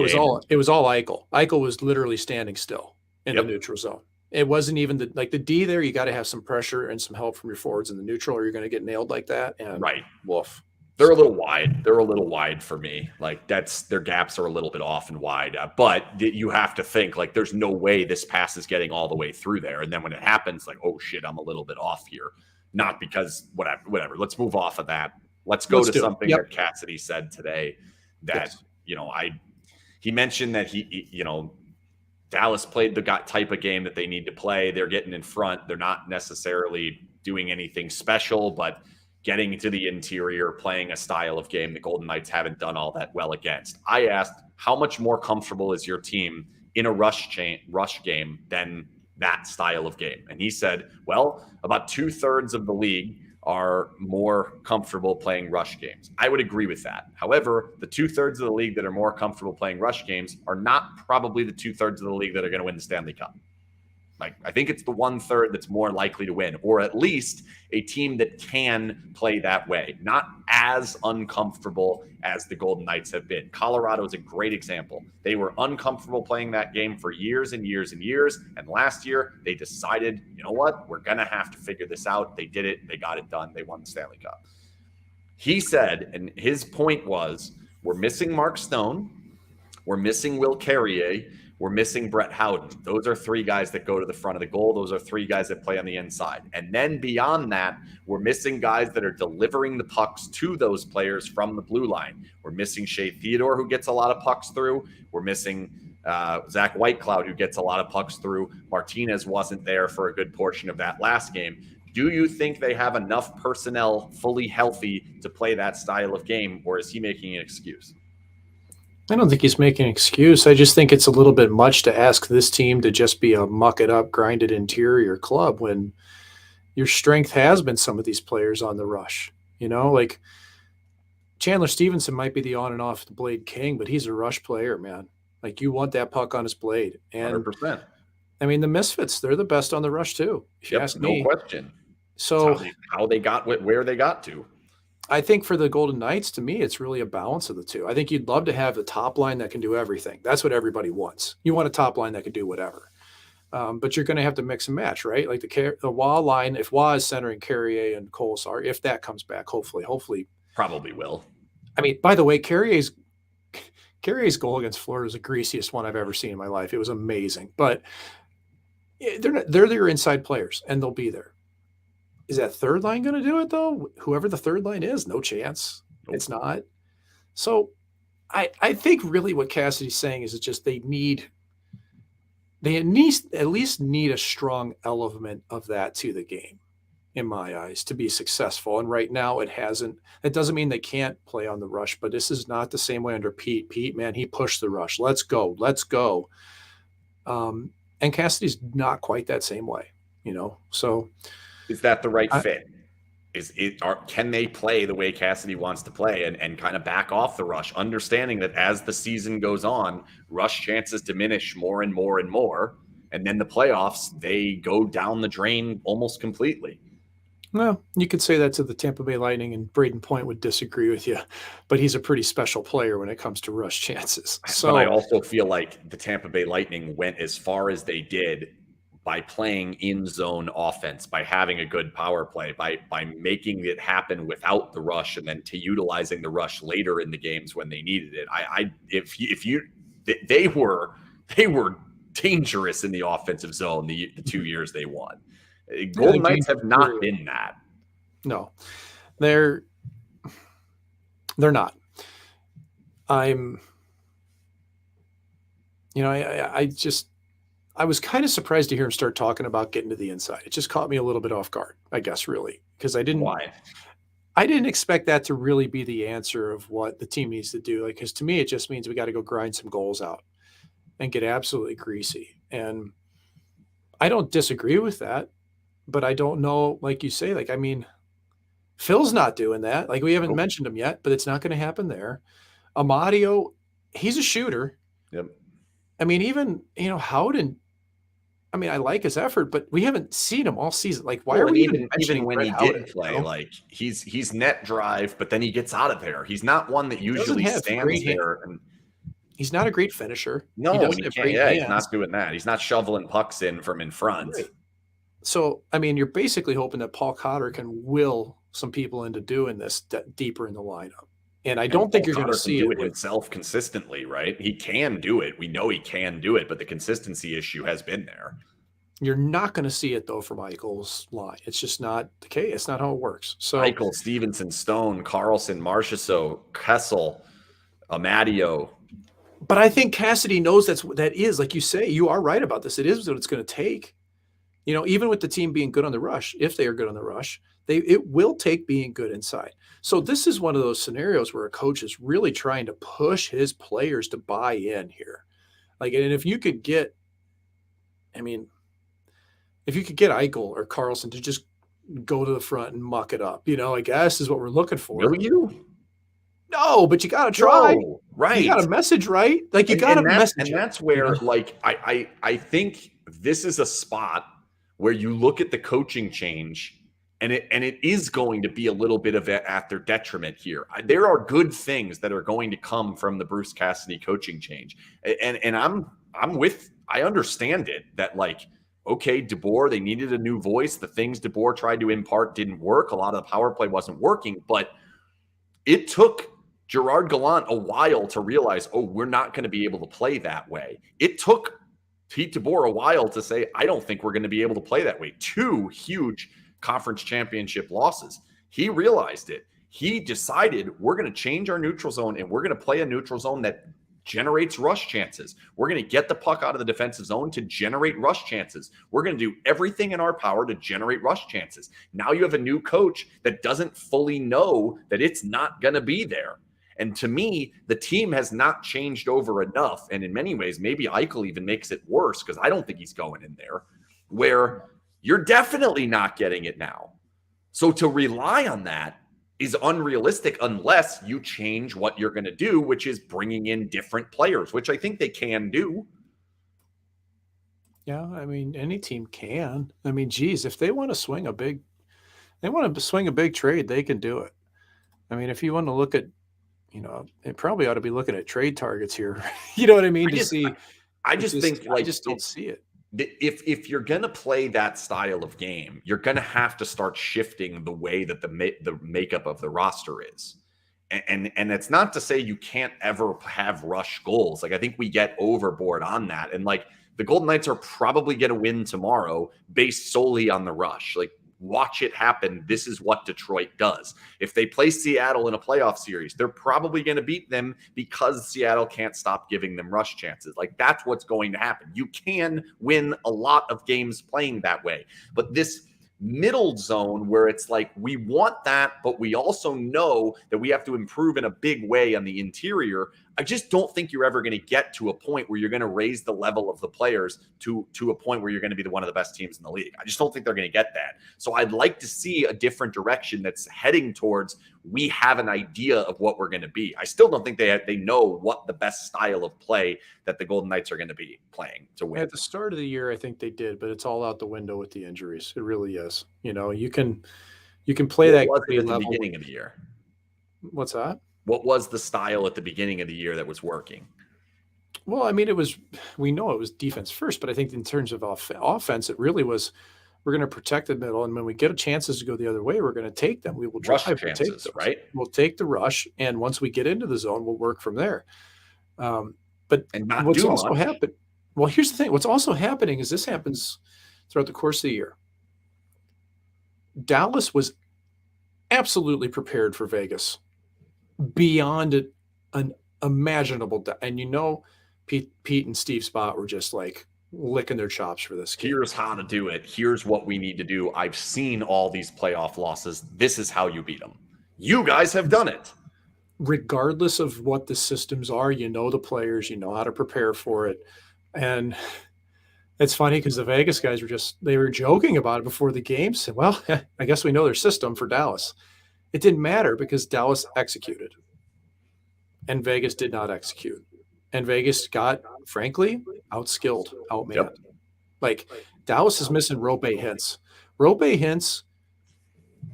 It was all Eichel. Eichel was literally standing still in the neutral zone. It wasn't even the D there. You got to have some pressure and some help from your forwards in the neutral, or you're going to get nailed like that. And woof. They're a little wide. They're a little wide for me. Like, their gaps are a little bit off and wide. But you have to think, like, there's no way this pass is getting all the way through there. And then when it happens, like, oh shit, I'm a little bit off here. Not because whatever. Let's move off of that. Let's go to something that Cassidy said today. That he mentioned that Dallas played the type of game that they need to play. They're getting in front. They're not necessarily doing anything special, but getting to the interior, playing a style of game the Golden Knights haven't done all that well against. I asked, how much more comfortable is your team in a rush game than that style of game? And he said, well, about 2/3 of the league are more comfortable playing rush games. I would agree with that. However, the 2/3 of the league that are more comfortable playing rush games are not probably the 2/3 of the league that are going to win the Stanley Cup. Like, I think it's the 1/3 that's more likely to win, or at least a team that can play that way, not as uncomfortable as the Golden Knights have been. Colorado is a great example. They were uncomfortable playing that game for years and years and years. And last year they decided, you know what, we're going to have to figure this out. They did it. They got it done. They won the Stanley Cup. He said, and his point was, we're missing Mark Stone. We're missing Will Carrier. We're missing Brett Howden. Those are three guys that go to the front of the goal. Those are three guys that play on the inside. And then beyond that, we're missing guys that are delivering the pucks to those players from the blue line. We're missing Shea Theodore, who gets a lot of pucks through. We're missing Zach Whitecloud, who gets a lot of pucks through. Martinez wasn't there for a good portion of that last game. Do you think they have enough personnel fully healthy to play that style of game, or is he making an excuse? I don't think he's making an excuse. I just think it's a little bit much to ask this team to just be a muck it up, grinded interior club when your strength has been some of these players on the rush. Like Chandler Stevenson might be the on and off the blade king, but he's a rush player, man. Like, you want that puck on his blade. And 100%. I mean, the Misfits, they're the best on the rush too, if you ask me. No question. So how they got where they got to. I think for the Golden Knights, to me, it's really a balance of the two. I think you'd love to have the top line that can do everything. That's what everybody wants. You want a top line that can do whatever. But you're going to have to mix and match, right? Like the Wah line, if Wah is centering Carrier and Kolesar, if that comes back, hopefully. Probably will. I mean, by the way, Carrier's goal against Florida was the greasiest one I've ever seen in my life. It was amazing. But they're your inside players, and they'll be there. Is that third line going to do it, though? Whoever the third line is, no chance. Nope. It's not. So I think really what Cassidy's saying is it's just they at least need a strong element of that to the game. in my eyes to be successful. And right now it hasn't. That doesn't mean they can't play on the rush, but this is not the same way under Pete. Pete, man, he pushed the rush. Let's go. Let's go. And Cassidy's not quite that same way, So is that the right fit? Can they play the way Cassidy wants to play and kind of back off the rush, understanding that as the season goes on, rush chances diminish more and more and more. And then the playoffs, they go down the drain almost completely. Well, you could say that to the Tampa Bay Lightning, and Braden Point would disagree with you, but he's a pretty special player when it comes to rush chances. So, but I also feel like the Tampa Bay Lightning went as far as they did by playing in zone offense, by having a good power play, by making it happen without the rush, and then to utilizing the rush later in the games when they needed it. They were dangerous in the offensive zone the 2 years they won. Golden Knights have not been that. No, they're not. I was kind of surprised to hear him start talking about getting to the inside. It just caught me a little bit off guard, I guess, really, because I didn't expect that to really be the answer of what the team needs to do. Because to me, it just means we got to go grind some goals out and get absolutely greasy. And I don't disagree with that, but I don't know, like you say, Phil's not doing that. We haven't mentioned him yet, but it's not going to happen there. Amadio, he's a shooter. Yep. Even, Howden, I like his effort, but we haven't seen him all season. Why are we even when he did play, he's net drive, but then he gets out of there. He's not one that usually stands there. And he's not a great finisher. No, he's not doing that. He's not shoveling pucks in from in front. Right. So, you're basically hoping that Paul Cotter can will some people into doing this deeper in the lineup. And I don't think you're going to see it himself consistently, right? He can do it. We know he can do it, but the consistency issue has been there. You're not going to see it, though, from Eichel's line. It's just not the case. It's not how it works. So Eichel, Stevenson, Stone, Carlson, Marchessault, Kessel, Amadio. But I think Cassidy knows that is, like you say, you are right about this. It is what it's going to take. Even with the team being good on the rush, if they are good on the rush, it will take being good inside. So this is one of those scenarios where a coach is really trying to push his players to buy in here. And if you could get, Eichel or Carlson to just go to the front and muck it up, I guess is what we're looking for. Will you? No, but you got to try. No, right. You got a message, right? You got to message. And that's where, I think this is a spot where you look at the coaching change, and it is going to be a little bit of at their detriment here. There are good things that are going to come from the Bruce Cassidy coaching change, and I understand it that okay, DeBoer, they needed a new voice. The things DeBoer tried to impart didn't work. A lot of the power play wasn't working, but it took Gerard Gallant a while to realize, we're not going to be able to play that way. It took Pete DeBoer a while to say, I don't think we're going to be able to play that way. 2 huge conference championship losses. He realized it. He decided we're going to change our neutral zone, and we're going to play a neutral zone that generates rush chances. We're going to get the puck out of the defensive zone to generate rush chances. We're going to do everything in our power to generate rush chances. Now you have a new coach that doesn't fully know that it's not going to be there. And to me, the team has not changed over enough. And in many ways, maybe Eichel even makes it worse, because I don't think he's going in there, where you're definitely not getting it now. So to rely on that is unrealistic unless you change what you're going to do, which is bringing in different players, which I think they can do. Yeah, any team can. Geez, if they want to swing a big trade, they can do it. If you want to look at, it probably ought to be looking at trade targets here. You know what I mean? I just don't see it. If you're going to play that style of game, you're going to have to start shifting the way that the makeup of the roster is. And it's not to say you can't ever have rush goals. I think we get overboard on that. And the Golden Knights are probably going to win tomorrow based solely on the rush. Watch it happen. This is what Detroit does. If they play Seattle in a playoff series, they're probably going to beat them because Seattle can't stop giving them rush chances. That's what's going to happen. You can win a lot of games playing that way. But this middle zone where it's like we want that, but we also know that we have to improve in a big way on the interior. I just don't think you're ever going to get to a point where you're going to raise the level of the players to a point where you're going to be one of the best teams in the league. I just don't think they're going to get that. So I'd like to see a different direction that's heading towards we have an idea of what we're going to be. I still don't think they know what the best style of play that the Golden Knights are going to be playing to win. At the start of the year, I think they did, but it's all out the window with the injuries. It really is. You know, you can play that was it at the level. beginning of the year? What's that? What was the style at the beginning of the year that was working? Well, I mean, we know it was defense first, but I think in terms of offense, it really was, we're going to protect the middle. And when we get chances to go the other way, we're going to take them. We will Rush drive, chances, right? We'll take the rush. And once we get into the zone, we'll work from there. But what's also happened, well, here's the thing. What's also happening is this happens throughout the course of the year. Dallas was absolutely prepared for Vegas beyond an imaginable. And Pete and Steve Spott were just like licking their chops for this game. Here's how to do it. Here's what we need to do. I've seen all these playoff losses. This is how you beat them. You guys have done it. Regardless of what the systems are, you know the players, you know how to prepare for it. And it's funny because the Vegas guys they were joking about it before the game. Said, well, I guess we know their system for Dallas. It didn't matter because Dallas executed and Vegas did not execute. And Vegas got, frankly, outskilled, outmanned. Yep. Like Dallas is missing Robe Hintz. Robe Hintz,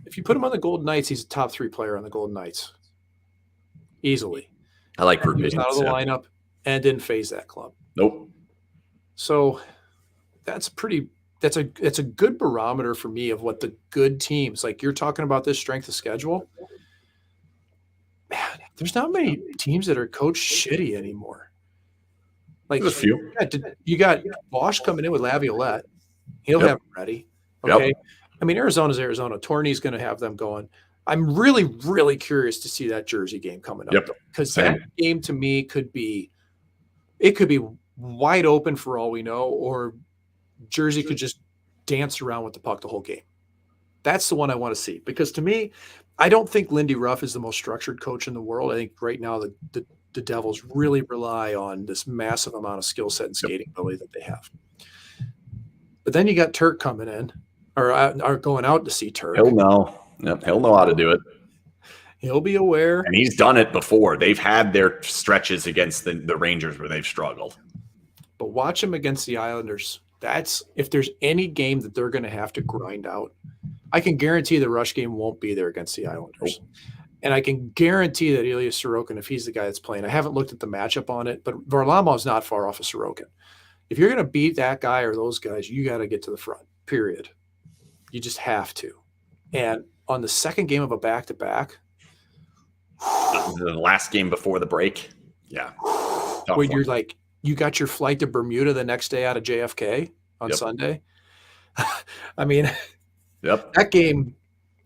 if you put him on the Golden Knights, he's a top 3 player on the Golden Knights. Easily. I like Robe Hintz. He was out of the lineup and didn't phase that club. Nope. So that's a good barometer for me of what the good teams, like you're talking about this strength of schedule. Man, there's not many teams that are coached shitty anymore. Like there's a few. You got Bosch coming in with Laviolette. He'll have it ready. Okay. Yep. I mean, Arizona's Arizona. Torney's going to have them going. I'm really, really curious to see that Jersey game coming up. Because that game to me could be wide open for all we know, or Jersey could just dance around with the puck the whole game. That's the one I want to see. Because to me, I don't think Lindy Ruff is the most structured coach in the world. I think right now the Devils really rely on this massive amount of skill set and skating ability that they have. But then you got Turk coming in, or are going out to see Turk. He'll know. Yep, he'll know how to do it. He'll be aware. And he's done it before. They've had their stretches against the Rangers where they've struggled. But watch him against the Islanders. That's if there's any game that they're going to have to grind out. I can guarantee the rush game won't be there against the Islanders. And I can guarantee that Ilya Sorokin, if he's the guy that's playing, I haven't looked at the matchup on it, but Varlamov's not far off of Sorokin. If you're going to beat that guy or those guys, you got to get to the front, period. You just have to. And on the second game of a back-to-back. The last game before the break. Yeah. When you're like, you got your flight to Bermuda the next day out of JFK on Sunday. I mean, that game,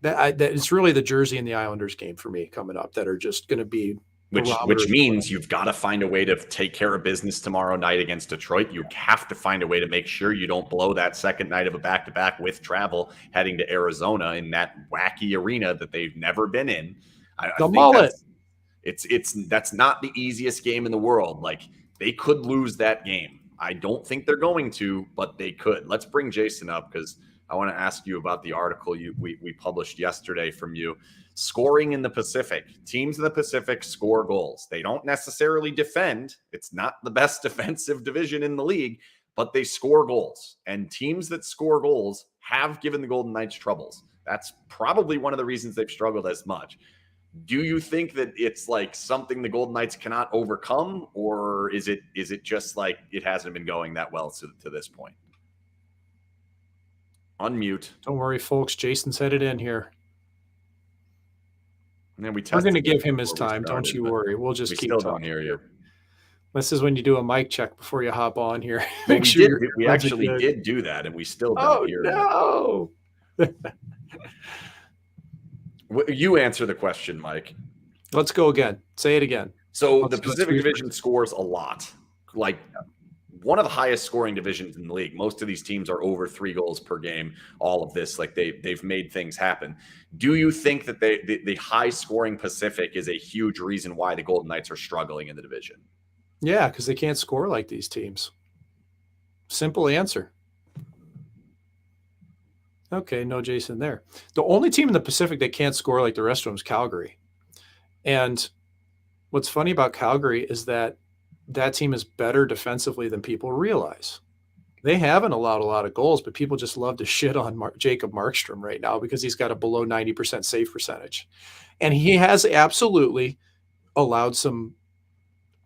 that it's really the Jersey and the Islanders game for me coming up that are just going to be. Which means you've got to find a way to take care of business tomorrow night against Detroit. You have to find a way to make sure you don't blow that second night of a back-to-back with travel heading to Arizona in that wacky arena that they've never been in. I think that's not the easiest game in the world. Like they could lose that game. I don't think they're going to, but they could. Let's bring Jason up because I want to ask you about the article we published yesterday from you. Scoring in the Pacific. Teams in the Pacific score goals. They don't necessarily defend. It's not the best defensive division in the league, but they score goals. And teams that score goals have given the Golden Knights troubles. That's probably one of the reasons they've struggled as much. Do you think that it's like something the Golden Knights cannot overcome, or is it just like it hasn't been going that well to this point? Unmute. Don't worry, folks. Jason's headed in here. And we're going to give him his time. Don't you worry. We'll just keep talking. Don't hear you. This is when you do a mic check before you hop on here. We actually did do that, and we still don't hear you. You answer the question, Mike. Let's go again. Say it again. So the Pacific Division scores a lot. Like one of the highest scoring divisions in the league. Most of these teams are over 3 goals per game. All of this, like they've made things happen. Do you think that the high scoring Pacific is a huge reason why the Golden Knights are struggling in the division? Yeah, because they can't score like these teams. Simple answer. Okay, no Jason there. The only team in the Pacific that can't score like the rest of them is Calgary. And what's funny about Calgary is that team is better defensively than people realize. They haven't allowed a lot of goals, but people just love to shit on Jacob Markstrom right now because he's got a below 90% save percentage. And he has absolutely allowed some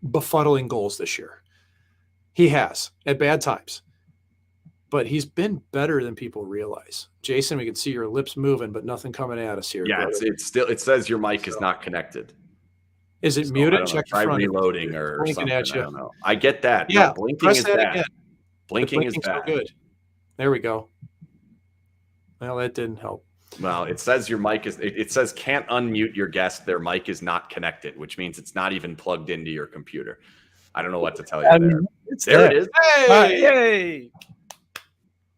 befuddling goals this year. He has at bad times. But he's been better than people realize. Jason, we can see your lips moving, but nothing coming at us here. Yeah, it says your mic is not connected. Is it muted? Check try reloading or something. I don't know. I get that. Yeah, no, blinking is bad. Again. Blinking is bad. So good. There we go. Well, that didn't help. Well, it says your mic is. It says can't unmute your guest. Their mic is not connected, which means it's not even plugged into your computer. I don't know what to tell you there. There it is. Hey! Yay!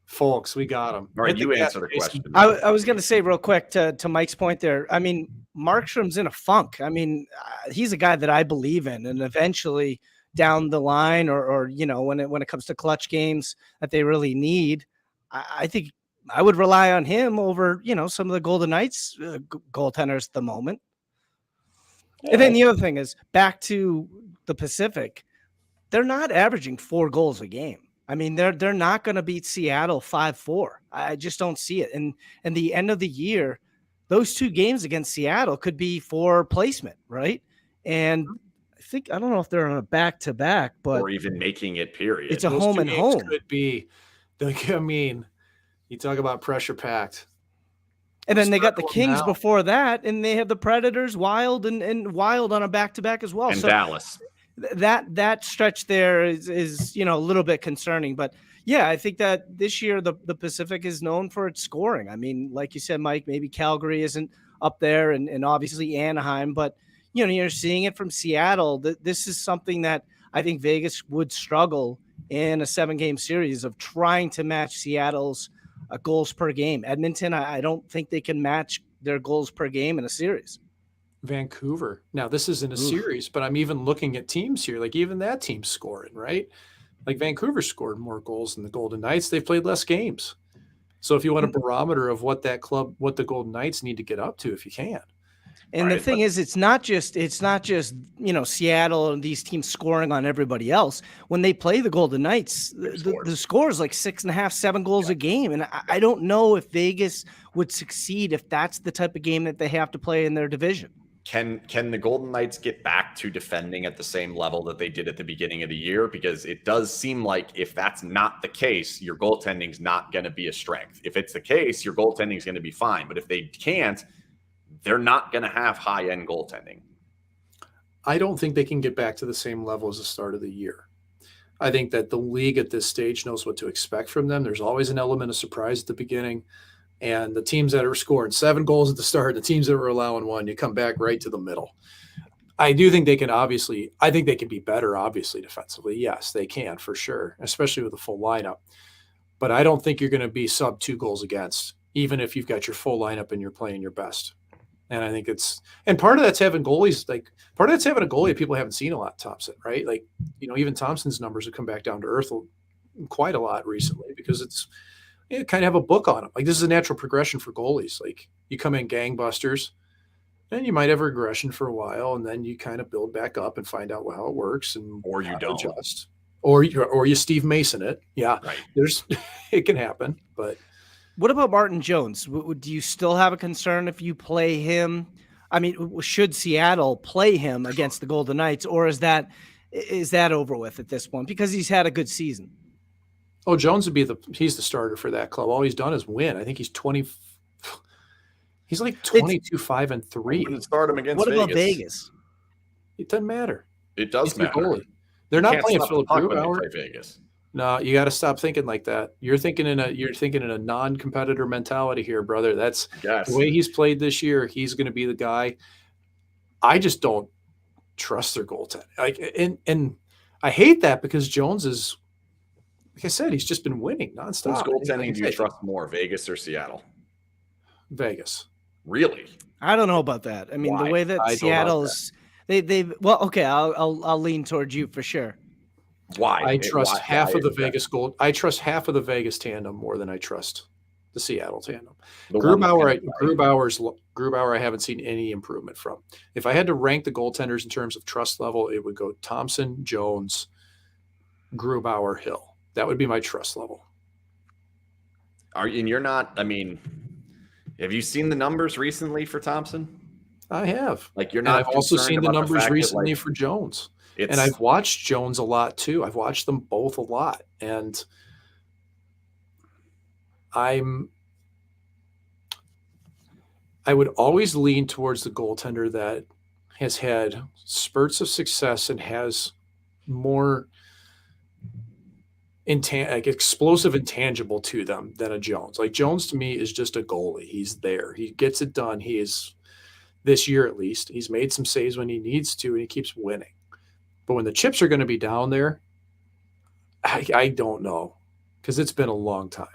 Folks, we got him. All right, you answer the question. I was going to say real quick to Mike's point there. I mean, Markstrom's in a funk. I mean, he's a guy that I believe in, and eventually down the line, or you know, when it comes to clutch games that they really need, I think I would rely on him over, you know, some of the Golden Knights goaltenders at the moment. Yeah. And then the other thing is back to the Pacific. They're not averaging 4 goals a game. I mean, they're not going to beat Seattle 5-4. I just don't see it. And the end of the year, those 2 games against Seattle could be for placement, right? And I don't know if they're on a back-to-back, but or even making it, period. It's a home and home. Could be. I mean, you talk about pressure packed. And then they got the Kings before that, and they have the Predators, Wild, and Wild on a back-to-back as well. And so Dallas. That stretch there is you know, a little bit concerning, but yeah, I think that this year the Pacific is known for its scoring. I mean, like you said, Mike, maybe Calgary isn't up there, and obviously Anaheim, but you know, you're seeing it from Seattle. This is something that I think Vegas would struggle in a 7-game series of trying to match Seattle's goals per game. Edmonton, I don't think they can match their goals per game in a series. Vancouver. Now, this isn't a series, but I'm even looking at teams here. Like, even that team's scoring, right? Like, Vancouver scored more goals than the Golden Knights. They've played less games. So if you want a barometer of what the Golden Knights need to get up to, if you can. And the thing is, it's not just, you know, Seattle and these teams scoring on everybody else. When they play the Golden Knights, the score is like 6.5, 7 goals a game. And I don't know if Vegas would succeed if that's the type of game that they have to play in their division. Can the Golden Knights get back to defending at the same level that they did at the beginning of the year? Because it does seem like if that's not the case, your goaltending is not going to be a strength. If it's the case, your goaltending is going to be fine. But if they can't, they're not going to have high-end goaltending. I don't think they can get back to the same level as the start of the year. I think that the league at this stage knows what to expect from them. There's always an element of surprise at the beginning. And the teams that are scoring 7 goals at the start, the teams that were allowing 1, you come back right to the middle. I do think they can I think they can be better, obviously, defensively. Yes, they can for sure, especially with a full lineup. But I don't think you're going to be sub 2 goals against, even if you've got your full lineup and you're playing your best. And I think part of that's having goalies, part of that's having a goalie people haven't seen a lot, Thompson, right? Like, you know, even Thompson's numbers have come back down to earth quite a lot recently because you kind of have a book on them. Like, this is a natural progression for goalies. Like, you come in gangbusters, and you might have regression for a while, and then you kind of build back up and find out how it works, and or you don't adjust, or you Steve Mason it. Yeah, right. It can happen. But what about Martin Jones? Do you still have a concern if you play him? I mean, should Seattle play him against the Golden Knights, or is that over with at this point because he's had a good season? Oh, Jones he's the starter for that club. All he's done is win. I think he's 20. He's like 22-5-3. Wouldn't start him against What Vegas. about Vegas? It doesn't matter. It does matter. They're not playing Philip Grubauer. Vegas. No, you got to stop thinking like that. You're thinking in a non-competitor mentality here, brother. That's the way he's played this year. He's going to be the guy. I just don't trust their goaltending. And I hate that because Jones is like I said, he's just been winning Whose nonstop. goaltending do you Like, trust more, Vegas or Seattle? Vegas. Really? I don't know about that. I mean, Why? the way that I don't know about Seattle's they well, okay, I'll lean towards you for sure. Why? I trust half of the is that? Vegas gold. I trust half of the Vegas tandem more than I trust the Seattle tandem. The one kind of- Grubauer, I haven't seen any improvement from. If I had to rank the goaltenders in terms of trust level, it would go Thompson, Jones, Grubauer, Hill. That would be my trust level. And you're not, I mean, have you seen the numbers recently for Thompson? I have. Like, you're And not I've also concerned seen the about numbers fact that, recently like, for Jones. it's, And I've watched Jones a lot too. I've watched them both a lot. And I would always lean towards the goaltender that has had spurts of success and has more like explosive intangible to them than a Jones. Like Jones to me is just a goalie. He's there. He gets it done. He is, this year at least, he's made some saves when he needs to, and he keeps winning. But when the chips are going to be down there, I don't know, because it's been a long time.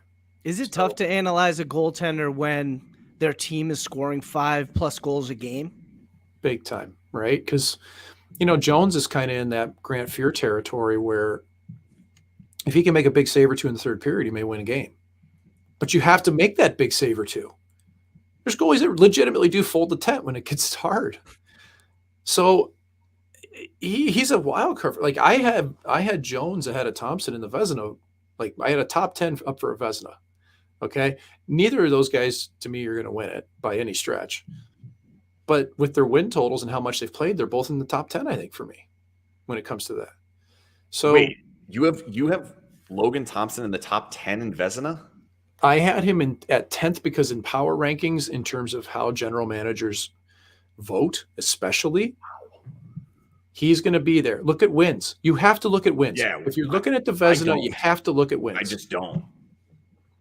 Is it tough to analyze a goaltender when their team is scoring 5+ goals a game? Big time, right? Because, you know, Jones is kind of in that Grant Fuhr territory where if he can make a big save or two in the third period, he may win a game. But you have to make that big save or two. There's goalies that legitimately do fold the tent when it gets hard. So he's a wild card. Like I had Jones ahead of Thompson in the Vezina. Like I had a top 10 up for a Vezina. Okay. Neither of those guys to me are going to win it by any stretch. But with their win totals and how much they've played, they're both in the top 10, I think, for me when it comes to that. So wait, you have Logan Thompson in the top 10 in Vezina? I had him at 10th because in power rankings, in terms of how general managers vote, especially, he's going to be there. Look at wins. You have to look at wins. Yeah, if you're looking at the Vezina, you have to look at wins. I just don't.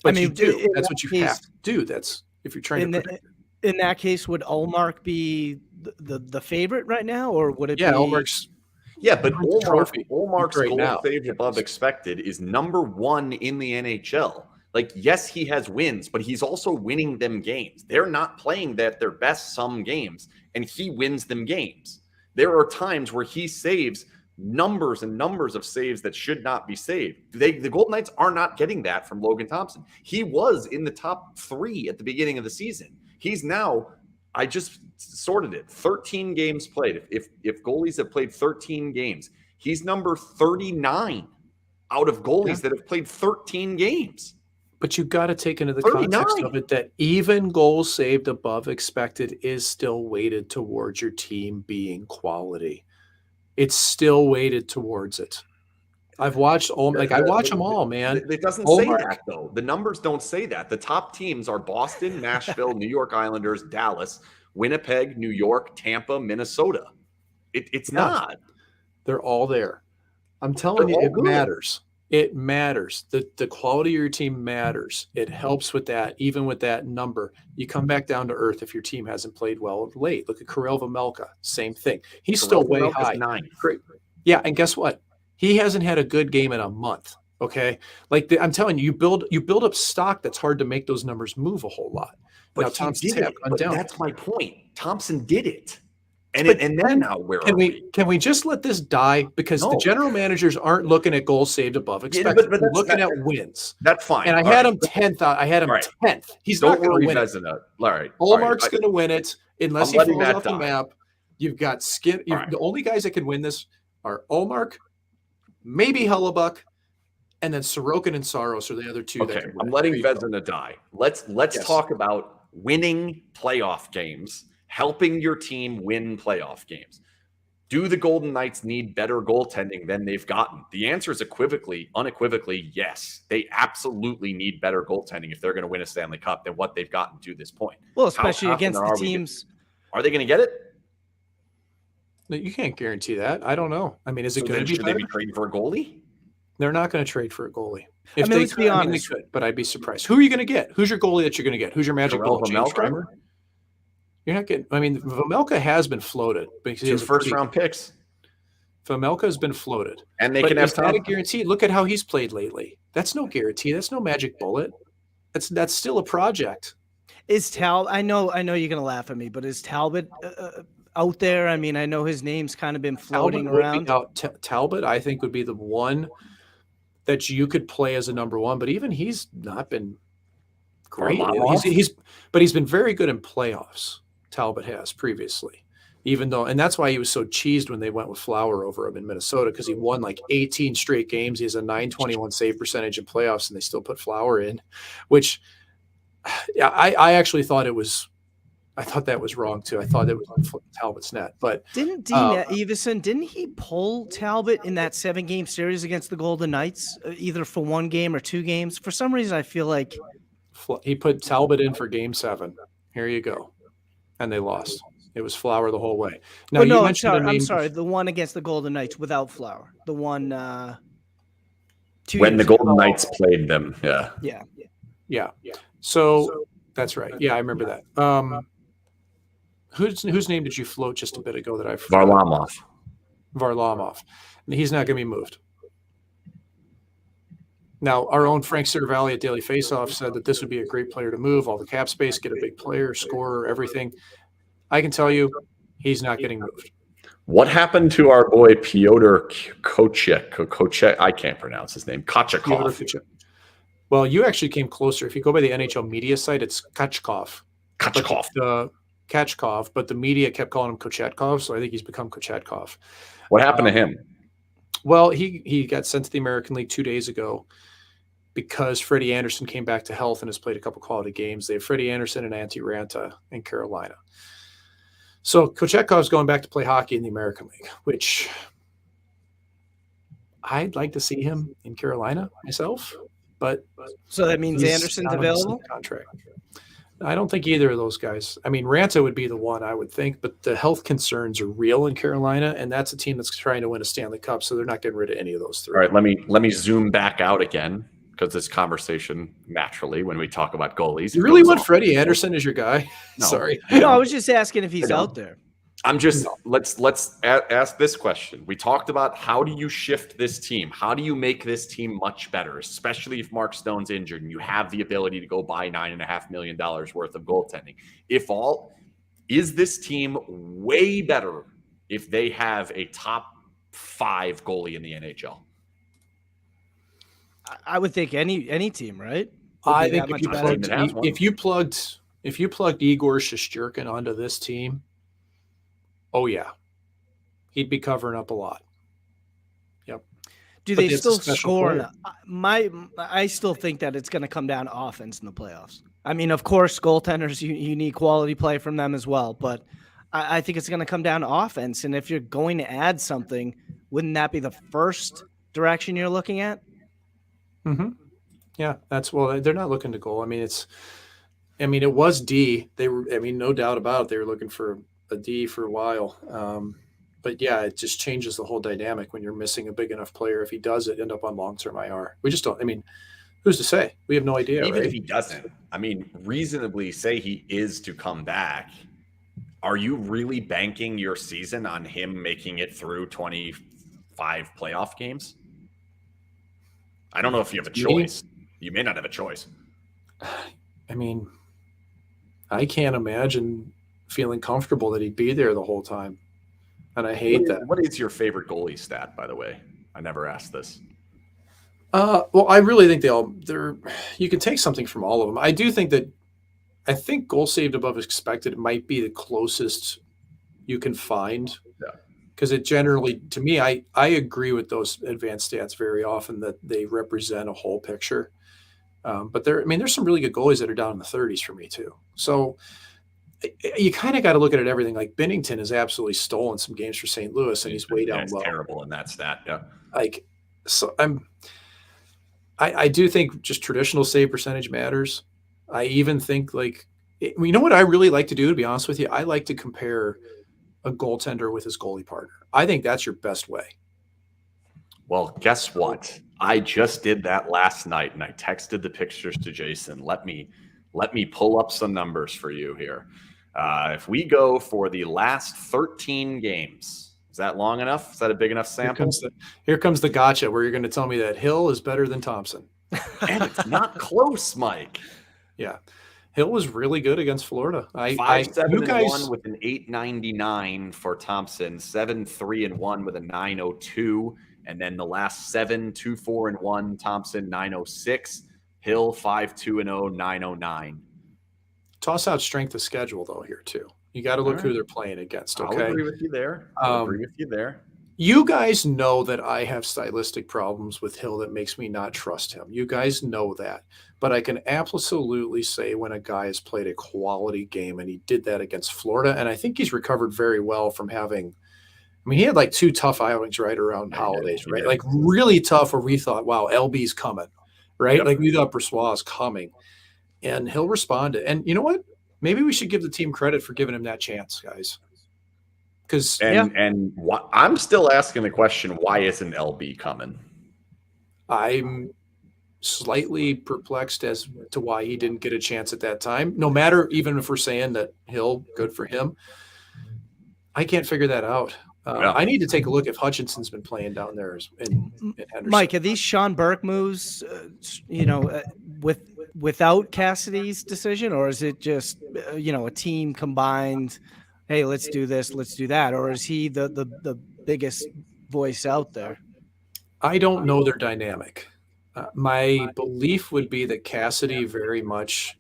But I mean, you do. That's what you have to do. That's if you're trying to predict. In that case, would Ullmark be the favorite right now, or would it be? Ullmark's. Yeah, but Ullmark's right goal save above expected is number 1 in the NHL. Like, yes, he has wins, but he's also winning them games. They're not playing at their best some games, and he wins them games. There are times where he saves numbers and numbers of saves that should not be saved. The Golden Knights are not getting that from Logan Thompson. He was in the top 3 at the beginning of the season. He's now, I just sorted it, 13 games played. If goalies have played 13 games, he's number 39 out of goalies that have played 13 games. But you got to take into the context of it that even goals saved above expected is still weighted towards your team being quality. It's still weighted towards it. I've watched I watch them all, man. It doesn't say that though. The numbers don't say that. The top teams are Boston, Nashville, New York Islanders, Dallas, Winnipeg, New York, Tampa, Minnesota. It's not. They're all there. I'm telling you, it matters. It matters. The quality of your team matters. It helps with that, even with that number. You come back down to earth if your team hasn't played well of late. Look at Karel Vejmelka. Same thing. He's still way high. 9. Great. Yeah, and guess what? He hasn't had a good game in a month. Okay, I'm telling you, you build up stock that's hard to make those numbers move a whole lot. But now Thompson did it. But that's my point. Thompson did it. And then now where can we just let this die? Because the general managers aren't looking at goals saved above expected. They're looking at wins. That's fine. And I had him 10th. I had him 10th. He's not going to win it. All right. Ullmark's going to win it unless he falls off the map. You've got Skin. The only guys that can win this are Ullmark, maybe Hellebuck, and then Sorokin and Saros are the other two. Okay, I'm letting Vezina die. Let's talk about winning playoff games. Helping your team win playoff games. Do the Golden Knights need better goaltending than they've gotten? The answer is unequivocally, yes. They absolutely need better goaltending if they're going to win a Stanley Cup than what they've gotten to this point. Well, especially against the teams. Are they going to get it? You can't guarantee that. I don't know. I mean, is it going to be better? Should they be trading for a goalie? They're not going to trade for a goalie. Let's be honest. They could, but I'd be surprised. Who are you going to get? Who's your goalie that you're going to get? Who's your magic bullet? James Reimer? You're not getting. I mean, Vejmelka has been floated because 2 first-round picks. Vejmelka has been floated. And they But can have is that a time. guarantee? Look at how he's played lately. That's no guarantee. That's no magic bullet. That's still a project. Is Talbot? I know you're gonna laugh at me, but is Talbot out there? I mean, I know his name's kind of been floating around. Talbot, I think, would be the one that you could play as a number one, but even he's not been great. He's been very good in playoffs. Talbot has previously, even though, and that's why he was so cheesed when they went with Flower over him in Minnesota, because he won like 18 straight games. He has a .921 save percentage in playoffs, and they still put Flower in, which I actually thought it was. I thought that was wrong too. I thought it was on Talbot's net, but didn't Dean Evason, didn't he pull Talbot in that 7-game series against the Golden Knights, either for 1 game or 2 games? For some reason, I feel like he put Talbot in for Game 7. Here you go, and they lost. It was Flower the whole way. Now you mentioned I'm sorry, the one against the Golden Knights without Flower, the one when the Golden Knights played them. Yeah. So that's right. Yeah, I remember that. Whose name did you float just a bit ago that I forgot? Varlamov. He's not going to be moved. Now, our own Frank Cervalli at Daily Faceoff said that this would be a great player to move, all the cap space, get a big player, scorer, everything. I can tell you, he's not getting moved. What happened to our boy Pyotr Kochek? I can't pronounce his name. Kochekov. Well, you actually came closer. If you go by the NHL media site, it's Kochekov. Kachkov, but the media kept calling him Kochetkov, so I think he's become Kochetkov. What happened to him? Well, he got sent to the American League 2 days ago because Freddie Anderson came back to health and has played a couple quality games. They have Freddie Anderson and Antti Ranta in Carolina. So Kochetkov's going back to play hockey in the American League, which I'd like to see him in Carolina myself. But so that means Anderson's available? Contract. I don't think either of those guys. I mean, Ranta would be the one I would think, but the health concerns are real in Carolina, and that's a team that's trying to win a Stanley Cup, so they're not getting rid of any of those 3. All right, let me zoom back out again, because this conversation, naturally, when we talk about goalies. You really want Freddie Anderson as your guy? No, Sorry. No, I was just asking if he's out there. I'm just let's ask this question. We talked about how do you shift this team? How do you make this team much better, especially if Mark Stone's injured and you have the ability to go buy $9.5 million worth of goaltending? Is this team way better if they have a top 5 goalie in the NHL? I would think any team, right? I think if you plugged Igor Shesterkin onto this team, oh yeah, he'd be covering up a lot. Yep. Do they still score? I still think that it's going to come down to offense in the playoffs. I mean, of course, goaltenders, you need quality play from them as well, but I think it's going to come down to offense. And if you're going to add something, wouldn't that be the first direction you're looking at? Mm-hmm. Yeah, they're not looking to goal. I mean, it was D. No doubt about it. They were looking for a D for a while. But yeah, it just changes the whole dynamic when you're missing a big enough player. If he does it, end up on long-term IR. We just don't, who's to say? We have no idea. Even right? if he doesn't, reasonably say he is to come back. Are you really banking your season on him making it through 25 playoff games? I don't know if you have a choice. You may not have a choice. I can't imagine feeling comfortable that he'd be there the whole time. And I hate that. What is your favorite goalie stat, by the way? I never asked this. Well, I really think you can take something from all of them. I think goal saved above expected might be the closest you can find. Yeah. Because it generally, to me, I agree with those advanced stats very often that they represent a whole picture. But there's some really good goalies that are down in the 30s for me too. So you kind of got to look at it everything. Like Binnington has absolutely stolen some games for St. Louis, and he's way down low. Terrible in that stat. Yeah. I do think just traditional save percentage matters. I even think you know what I really like to do, to be honest with you? I like to compare a goaltender with his goalie partner. I think that's your best way. Well, guess what? I just did that last night, and I texted the pictures to Jason. Let me pull up some numbers for you here. If we go for the last 13 games Is that long enough? Is that a big enough sample? Here comes the gotcha where you're going to tell me that Hill is better than Thompson. And it's not close, Mike. Yeah. Hill was really good against Florida. 5-7-1 with an 899 for Thompson, 7-3-1 with a 902. And then the last 7, 2-4-1, Thompson 906. Hill 5-2-0, 909. Toss out strength of schedule though here too. You got to look who they're playing against. Okay, I'll agree with you there. You guys know that I have stylistic problems with Hill that makes me not trust him. You guys know that. But I can absolutely say when a guy has played a quality game, and he did that against Florida, and I think he's recovered very well from having – I mean, he had like 2 tough outings right around holidays, right? Like really tough where we thought, wow, LB's coming, right? Yep. Like we thought Brossoit is coming. And Hill responded. And you know what? Maybe we should give the team credit for giving him that chance, guys. I'm still asking the question, why isn't LB coming? I'm slightly perplexed as to why he didn't get a chance at that time. No matter, even if we're saying that Hill, good for him, I can't figure that out. I need to take a look if Hutchinson's been playing down there in Henderson. Mike, are these Sean Burke moves, without Cassidy's decision, or is it just, a team combined? Hey, let's do this, let's do that. Or is he the biggest voice out there? I don't know their dynamic. My belief would be that Cassidy very much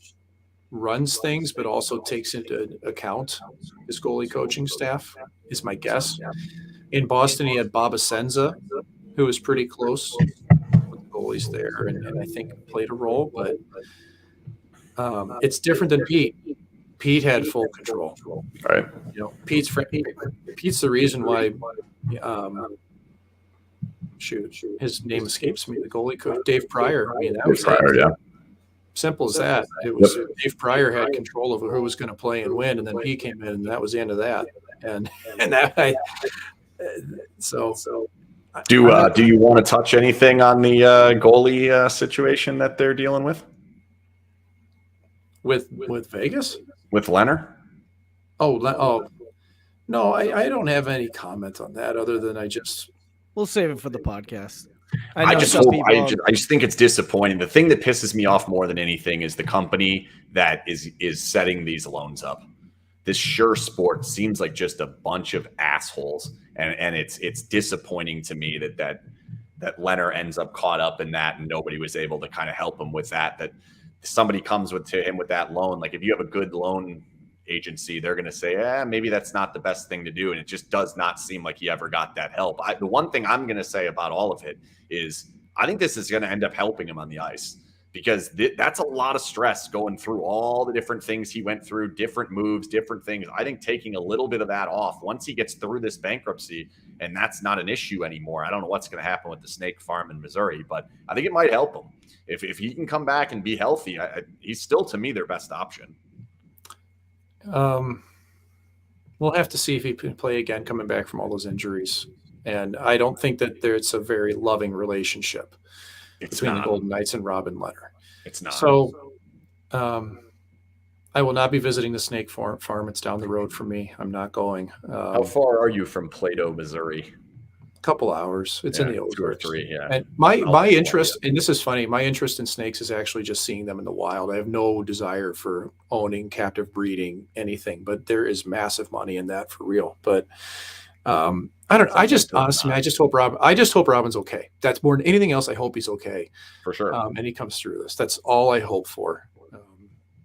runs things, but also takes into account his goalie coaching staff, is my guess. In Boston, he had Bob Asenza, who was pretty close with the goalies there, and I think played a role. But it's different than Pete. Pete had full control. Right. Pete's the reason why. His name escapes me. The goalie coach, Dave Pryor. I mean, that was Pryor. Yeah. Simple as that. It was Dave Pryor had control over who was going to play and win, and then Pete came in, and that was the end of that. Do you want to touch anything on the goalie situation that they're dealing with? With Vegas? With Leonard? Oh, no, I don't have any comment on that other than we'll save it for the podcast. I just think it's disappointing. The thing that pisses me off more than anything is the company that is setting these loans up. This Sure Sport seems like just a bunch of assholes, and it's disappointing to me that Leonard ends up caught up in that, and nobody was able to kind of help him with that. That somebody comes to him with that loan. Like if you have a good loan agency, they're going to say, maybe that's not the best thing to do. And it just does not seem like he ever got that help. The one thing I'm going to say about all of it is I think this is going to end up helping him on the ice, because that's a lot of stress going through all the different things he went through, different moves, different things. I think taking a little bit of that off once he gets through this bankruptcy, and that's not an issue anymore. I don't know what's going to happen with the snake farm in Missouri, but I think it might help him. If he can come back and be healthy, he's still, to me, their best option. We'll have to see if he can play again coming back from all those injuries. And I don't think that there's a very loving relationship between the Golden Knights and Robin Leonard. It's not. So I will not be visiting the snake farm. It's down the road from me. I'm not going. How far are you from Plato, Missouri? Couple hours. It's in the Ozarks. 2 or 3, yeah. And my interest, and this is funny, my interest in snakes is actually just seeing them in the wild. I have no desire for owning, captive breeding, anything, but there is massive money in that for real. But I don't know. I just hope Robin's okay. That's more than anything else. I hope he's okay. For sure. And he comes through this. That's all I hope for.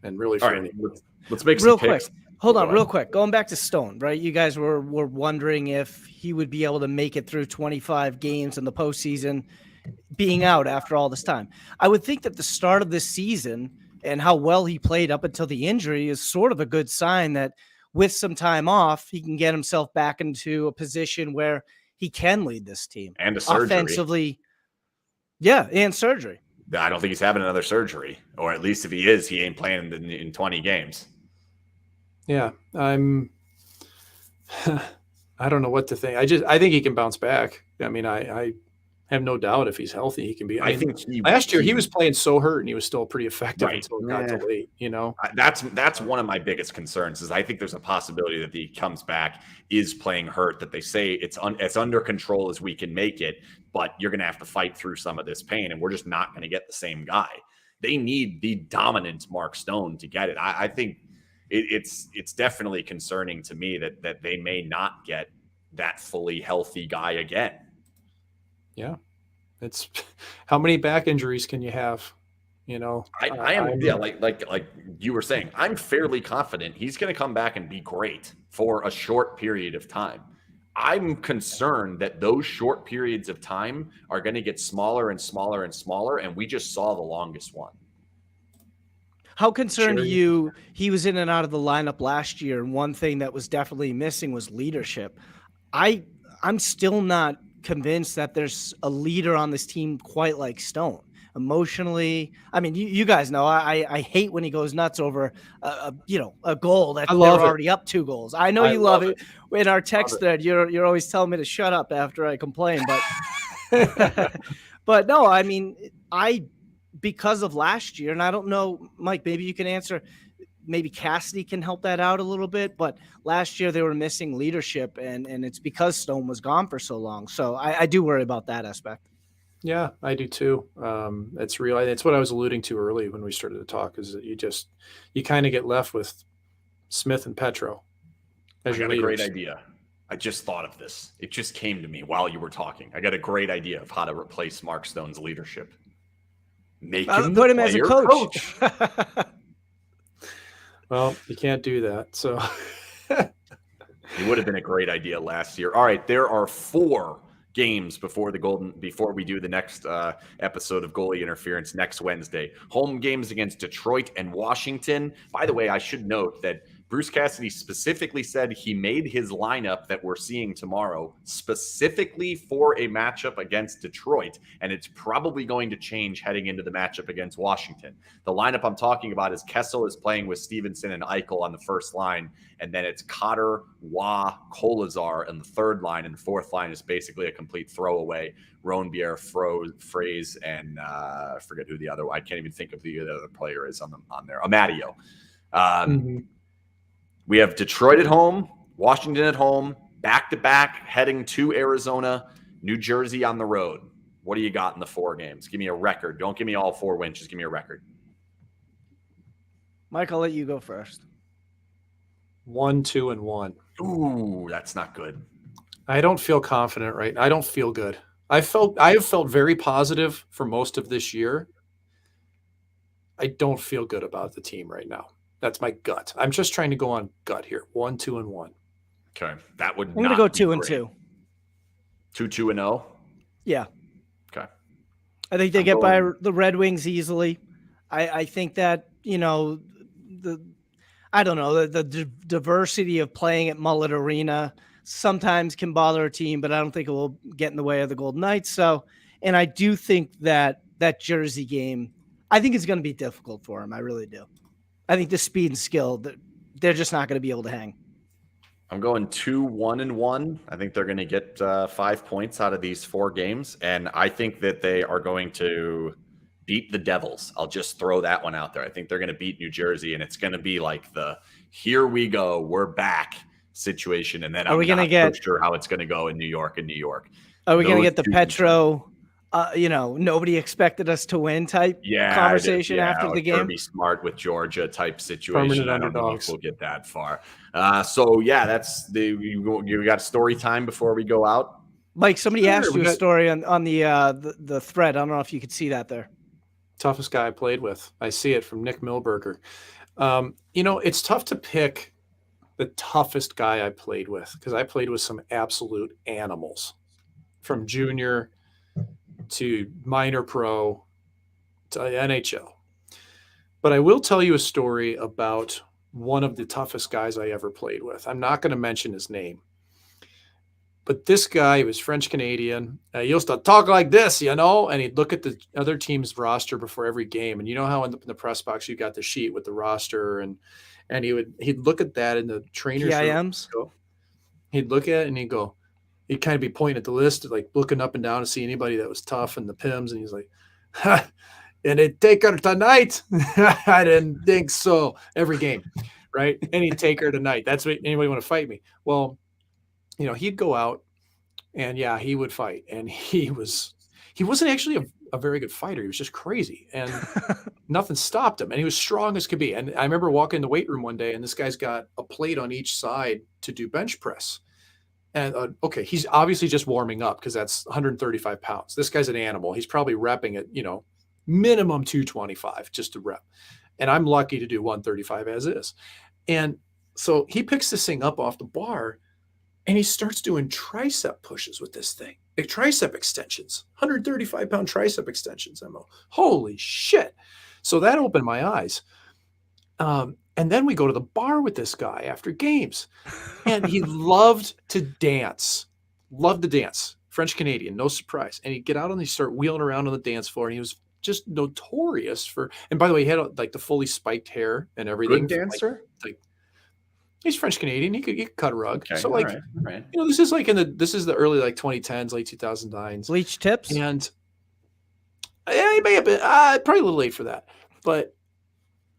And really for me. Let's make real some quick. picks. Hold on, real quick. Going back to Stone, right? You guys were wondering if he would be able to make it through 25 games in the postseason, being out after all this time. I would think that the start of this season and how well he played up until the injury is sort of a good sign that with some time off, he can get himself back into a position where he can lead this team. And a surgery. Offensively. Yeah, and surgery. I don't think he's having another surgery, or at least if he is, he ain't playing in 20 games. Yeah, I don't know what to think. I think he can bounce back. I mean, I I have no doubt if he's healthy, he can be. I think last year he was playing so hurt and he was still pretty effective right. until it got delayed, you know? That's one of my biggest concerns is I think there's a possibility that he comes back, is playing hurt, that they say it's as under control as we can make it, but you're going to have to fight through some of this pain, and we're just not going to get the same guy. They need the dominant Mark Stone to get it. I think it's definitely concerning to me that they may not get that fully healthy guy again. Yeah. It's how many back injuries can you have? You know, I am like you were saying, I'm fairly confident he's going to come back and be great for a short period of time. I'm concerned that those short periods of time are going to get smaller and smaller and smaller, and we just saw the longest one. How concerned are you? He was in and out of the lineup last year, and one thing that was definitely missing was leadership. I'm still not convinced that there's a leader on this team quite like Stone. Emotionally, I mean, you guys know I hate when he goes nuts over a goal that they're already up 2 goals. I know you love it. In our text thread, you're always telling me to shut up after I complain, but but no, I mean, because of last year, and I don't know, Mike, maybe you can answer. Maybe Cassidy can help that out a little bit, but last year they were missing leadership, and it's because Stone was gone for so long. So I do worry about that aspect. Yeah, I do too. It's real. It's what I was alluding to early when we started to talk, is that you kind of get left with Smith and Petro as your leaders. A great idea. I just thought of this. It just came to me while you were talking. I got a great idea of how to replace Mark Stone's leadership. Put him as a coach. Well, you can't do that. So it would have been a great idea last year. All right, there are 4 games before we do the next episode of Goalie Interference next Wednesday. Home games against Detroit and Washington. By the way, I should note that Bruce Cassidy specifically said he made his lineup that we're seeing tomorrow specifically for a matchup against Detroit, and it's probably going to change heading into the matchup against Washington. The lineup I'm talking about is Kessel is playing with Stevenson and Eichel on the first line, and then it's Cotter, Wah, Kolazar in the third line, and the fourth line is basically a complete throwaway. Roenbier, Fraze, and I forget who the other. I can't even think of the other player is on there. Amadio. We have Detroit at home, Washington at home, back-to-back, heading to Arizona, New Jersey on the road. What do you got in the 4 games? Give me a record. Don't give me all 4 wins. Just give me a record. Mike, I'll let you go first. 1-2-1. Ooh, that's not good. I don't feel confident, right? I don't feel good. I have felt very positive for most of this year. I don't feel good about the team right now. That's my gut. I'm just trying to go on gut here. 1-2-1. Okay, that would. I'm going to go 2-2. 2-2-0. Yeah. Okay. I think they get by the Red Wings easily. I think that the diversity of playing at Mullet Arena sometimes can bother a team, but I don't think it will get in the way of the Golden Knights. So, and I do think that Jersey game, I think it's going to be difficult for them. I really do. I think the speed and skill, they're just not going to be able to hang. I'm going 2-1-1. I think they're going to get 5 points out of these 4 games, and I think that they are going to beat the Devils. I'll just throw that one out there. I think they're going to beat New Jersey, and it's going to be like the "here we go, we're back" situation. And then I'm not sure how it's going to go in New York. Are we going to get the Petro? Nobody expected us to win type conversation after the game. Kirby Smart with Georgia type situation. I don't know if we'll get that far. That's you got story time before we go out. Mike, somebody asked you a story on the thread. I don't know if you could see that there. Toughest guy I played with. I see it from Nick Milberger. It's tough to pick the toughest guy I played with because I played with some absolute animals from junior to minor pro to NHL. But I will tell you a story about one of the toughest guys I ever played with. I'm not going to mention his name. But this guy, he was French-Canadian. He used to talk like this, and he'd look at the other team's roster before every game. And you know how in the press box you got the sheet with the roster, and he'd look at that in the trainer's room. He'd look at it and he'd go, he'd kind of be pointing at the list, like looking up and down to see anybody that was tough and the Pims. And he's like, ha, and it take her tonight. I didn't think so. Every game, right? And he'd take her tonight. That's what anybody want to fight me. Well, he'd go out and yeah, he would fight. And he wasn't actually a very good fighter. He was just crazy and nothing stopped him. And he was strong as could be. And I remember walking in the weight room one day and this guy's got a plate on each side to do bench press. And okay, he's obviously just warming up because that's 135 pounds. This guy's an animal. He's probably repping at, minimum 225 just to rep. And I'm lucky to do 135 as is. And so he picks this thing up off the bar and he starts doing tricep pushes with this thing, like tricep extensions, 135 pound tricep extensions. I'm like, holy shit. So that opened my eyes. And then we go to the bar with this guy after games and he loved to dance, French Canadian, no surprise. And he'd get out and he'd start wheeling around on the dance floor. And he was just notorious for, and by the way, he had like the fully spiked hair and everything. Good dancer? Like he's French Canadian. He could cut a rug. Okay, so like, right. this is like this is the early like 2010s, late 2009s. Bleach tips. And he may have been probably a little late for that, but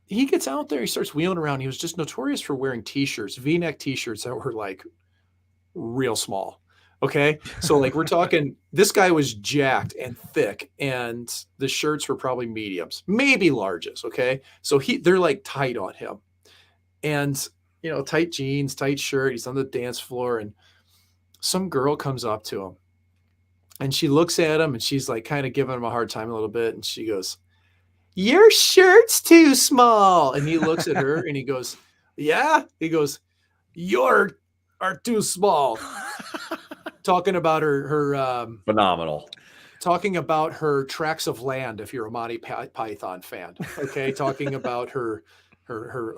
he gets out there, he starts wheeling around. He was just notorious for wearing t-shirts, V-neck t-shirts that were like real small. Okay. So like we're talking, this guy was jacked and thick and the shirts were probably mediums, maybe larges. Okay. So they're like tight on him and, tight jeans, tight shirt. He's on the dance floor and some girl comes up to him and she looks at him and she's like kind of giving him a hard time a little bit. And she goes, "Your shirt's too small." And he looks at her and he goes, "Yeah." He goes, "You're are too small." Talking about her phenomenal. Talking about her tracts of land, if you're a Monty Python fan. Okay. Talking about her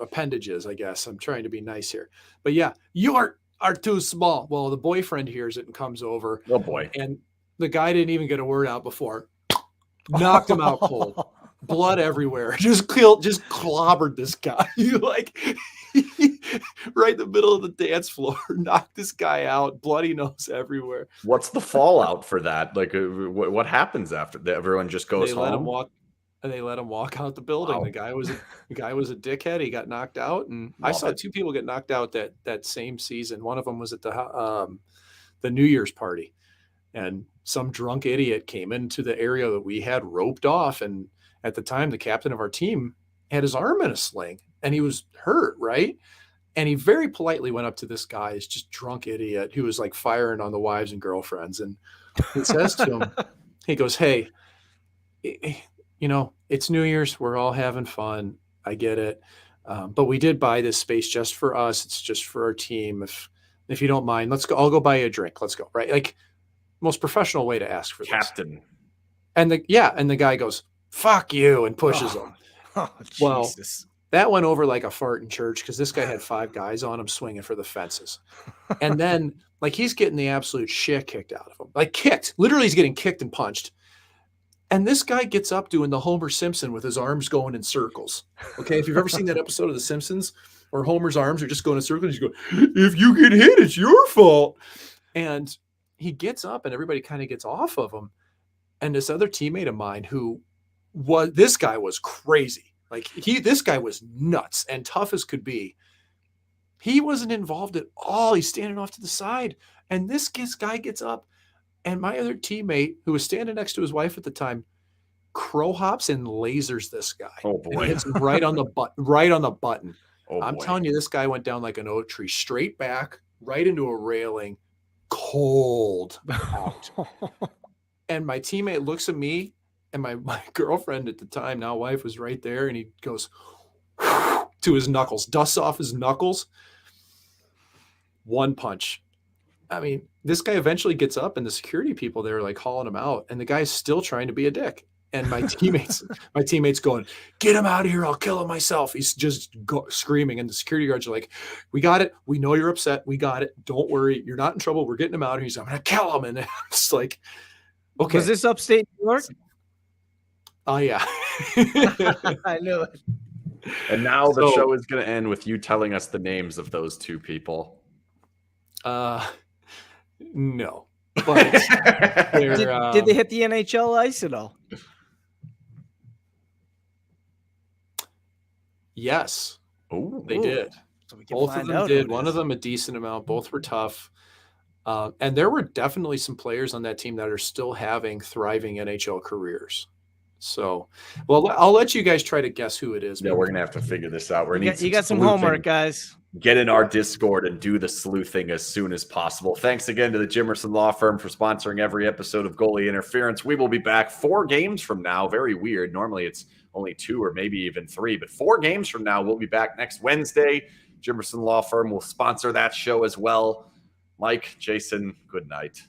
appendages, I guess. I'm trying to be nice here. But yeah, "You are too small." Well, the boyfriend hears it and comes over. Oh boy. And the guy didn't even get a word out before. Knocked him out cold. Blood everywhere. Just clobbered this guy. Right in the middle of the dance floor. Knocked this guy out. Bloody nose everywhere. What's the fallout for that? Like, what happens after that? Everyone just goes home. They let him walk out the building. Wow. The guy was a dickhead. He got knocked out, and I saw two people get knocked out that same season. One of them was at the New Year's party, and some drunk idiot came into the area that we had roped off, and at the time, the captain of our team had his arm in a sling and he was hurt, right? And he very politely went up to this guy, this just drunk idiot who was like firing on the wives and girlfriends. And he says to him, he goes, "Hey, it's New Year's. We're all having fun. I get it. But we did buy this space just for us. It's just for our team. If you don't mind, let's go. I'll go buy you a drink. Let's go." Right. Like most professional way to ask for this. Captain. And the guy goes, "Fuck you," and pushes him. Oh, well, Jesus. That went over like a fart in church because this guy had 5 guys on him swinging for the fences. And then like he's getting the absolute shit kicked out of him. Like kicked. Literally he's getting kicked and punched. And this guy gets up doing the Homer Simpson with his arms going in circles. Okay, if you've ever seen that episode of The Simpsons where Homer's arms are just going in circles, you go, "If you get hit, it's your fault." And he gets up and everybody kind of gets off of him. And this other teammate of mine this guy was crazy. Like this guy was nuts and tough as could be. He wasn't involved at all. He's standing off to the side. And this guy gets up and my other teammate who was standing next to his wife at the time, crow hops and lasers this guy. Oh boy. And hits him right on the button. Oh, I'm boy. telling you, this guy went down like an oak tree, straight back, right into a railing, cold out. And my teammate looks at me, and my girlfriend at the time, now wife, was right there, and he goes to his knuckles, dusts off his knuckles. One punch. I mean, this guy eventually gets up, and the security people there are like hauling him out, and the guy's still trying to be a dick. And my teammates going, "Get him out of here! I'll kill him myself." He's just screaming, and the security guards are like, "We got it. We know you're upset. We got it. Don't worry. You're not in trouble. We're getting him out." And he's like, "I'm gonna kill him." And I'm just like, okay. Was this upstate New York? Oh yeah. I knew it. And now the show is going to end with you telling us the names of those two people. No. But Did they hit the NHL ice at all? Yes. Oh, they did. So we can Both of find them out did. who it One is. of them a decent amount. Both were tough. And there were definitely some players on that team that are still having thriving NHL careers. So, well, I'll let you guys try to guess who it is. Yeah, we're gonna have to figure this out. You got some homework, guys. Get in our Discord and do the sleuthing as soon as possible. Thanks again to the Jimerson Law Firm for sponsoring every episode of Goalie Interference. We will be back 4 games from now. Very weird. Normally it's only 2 or maybe even 3, but 4 games from now, we'll be back next Wednesday. Jimerson Law Firm will sponsor that show as well. Mike, Jason, good night.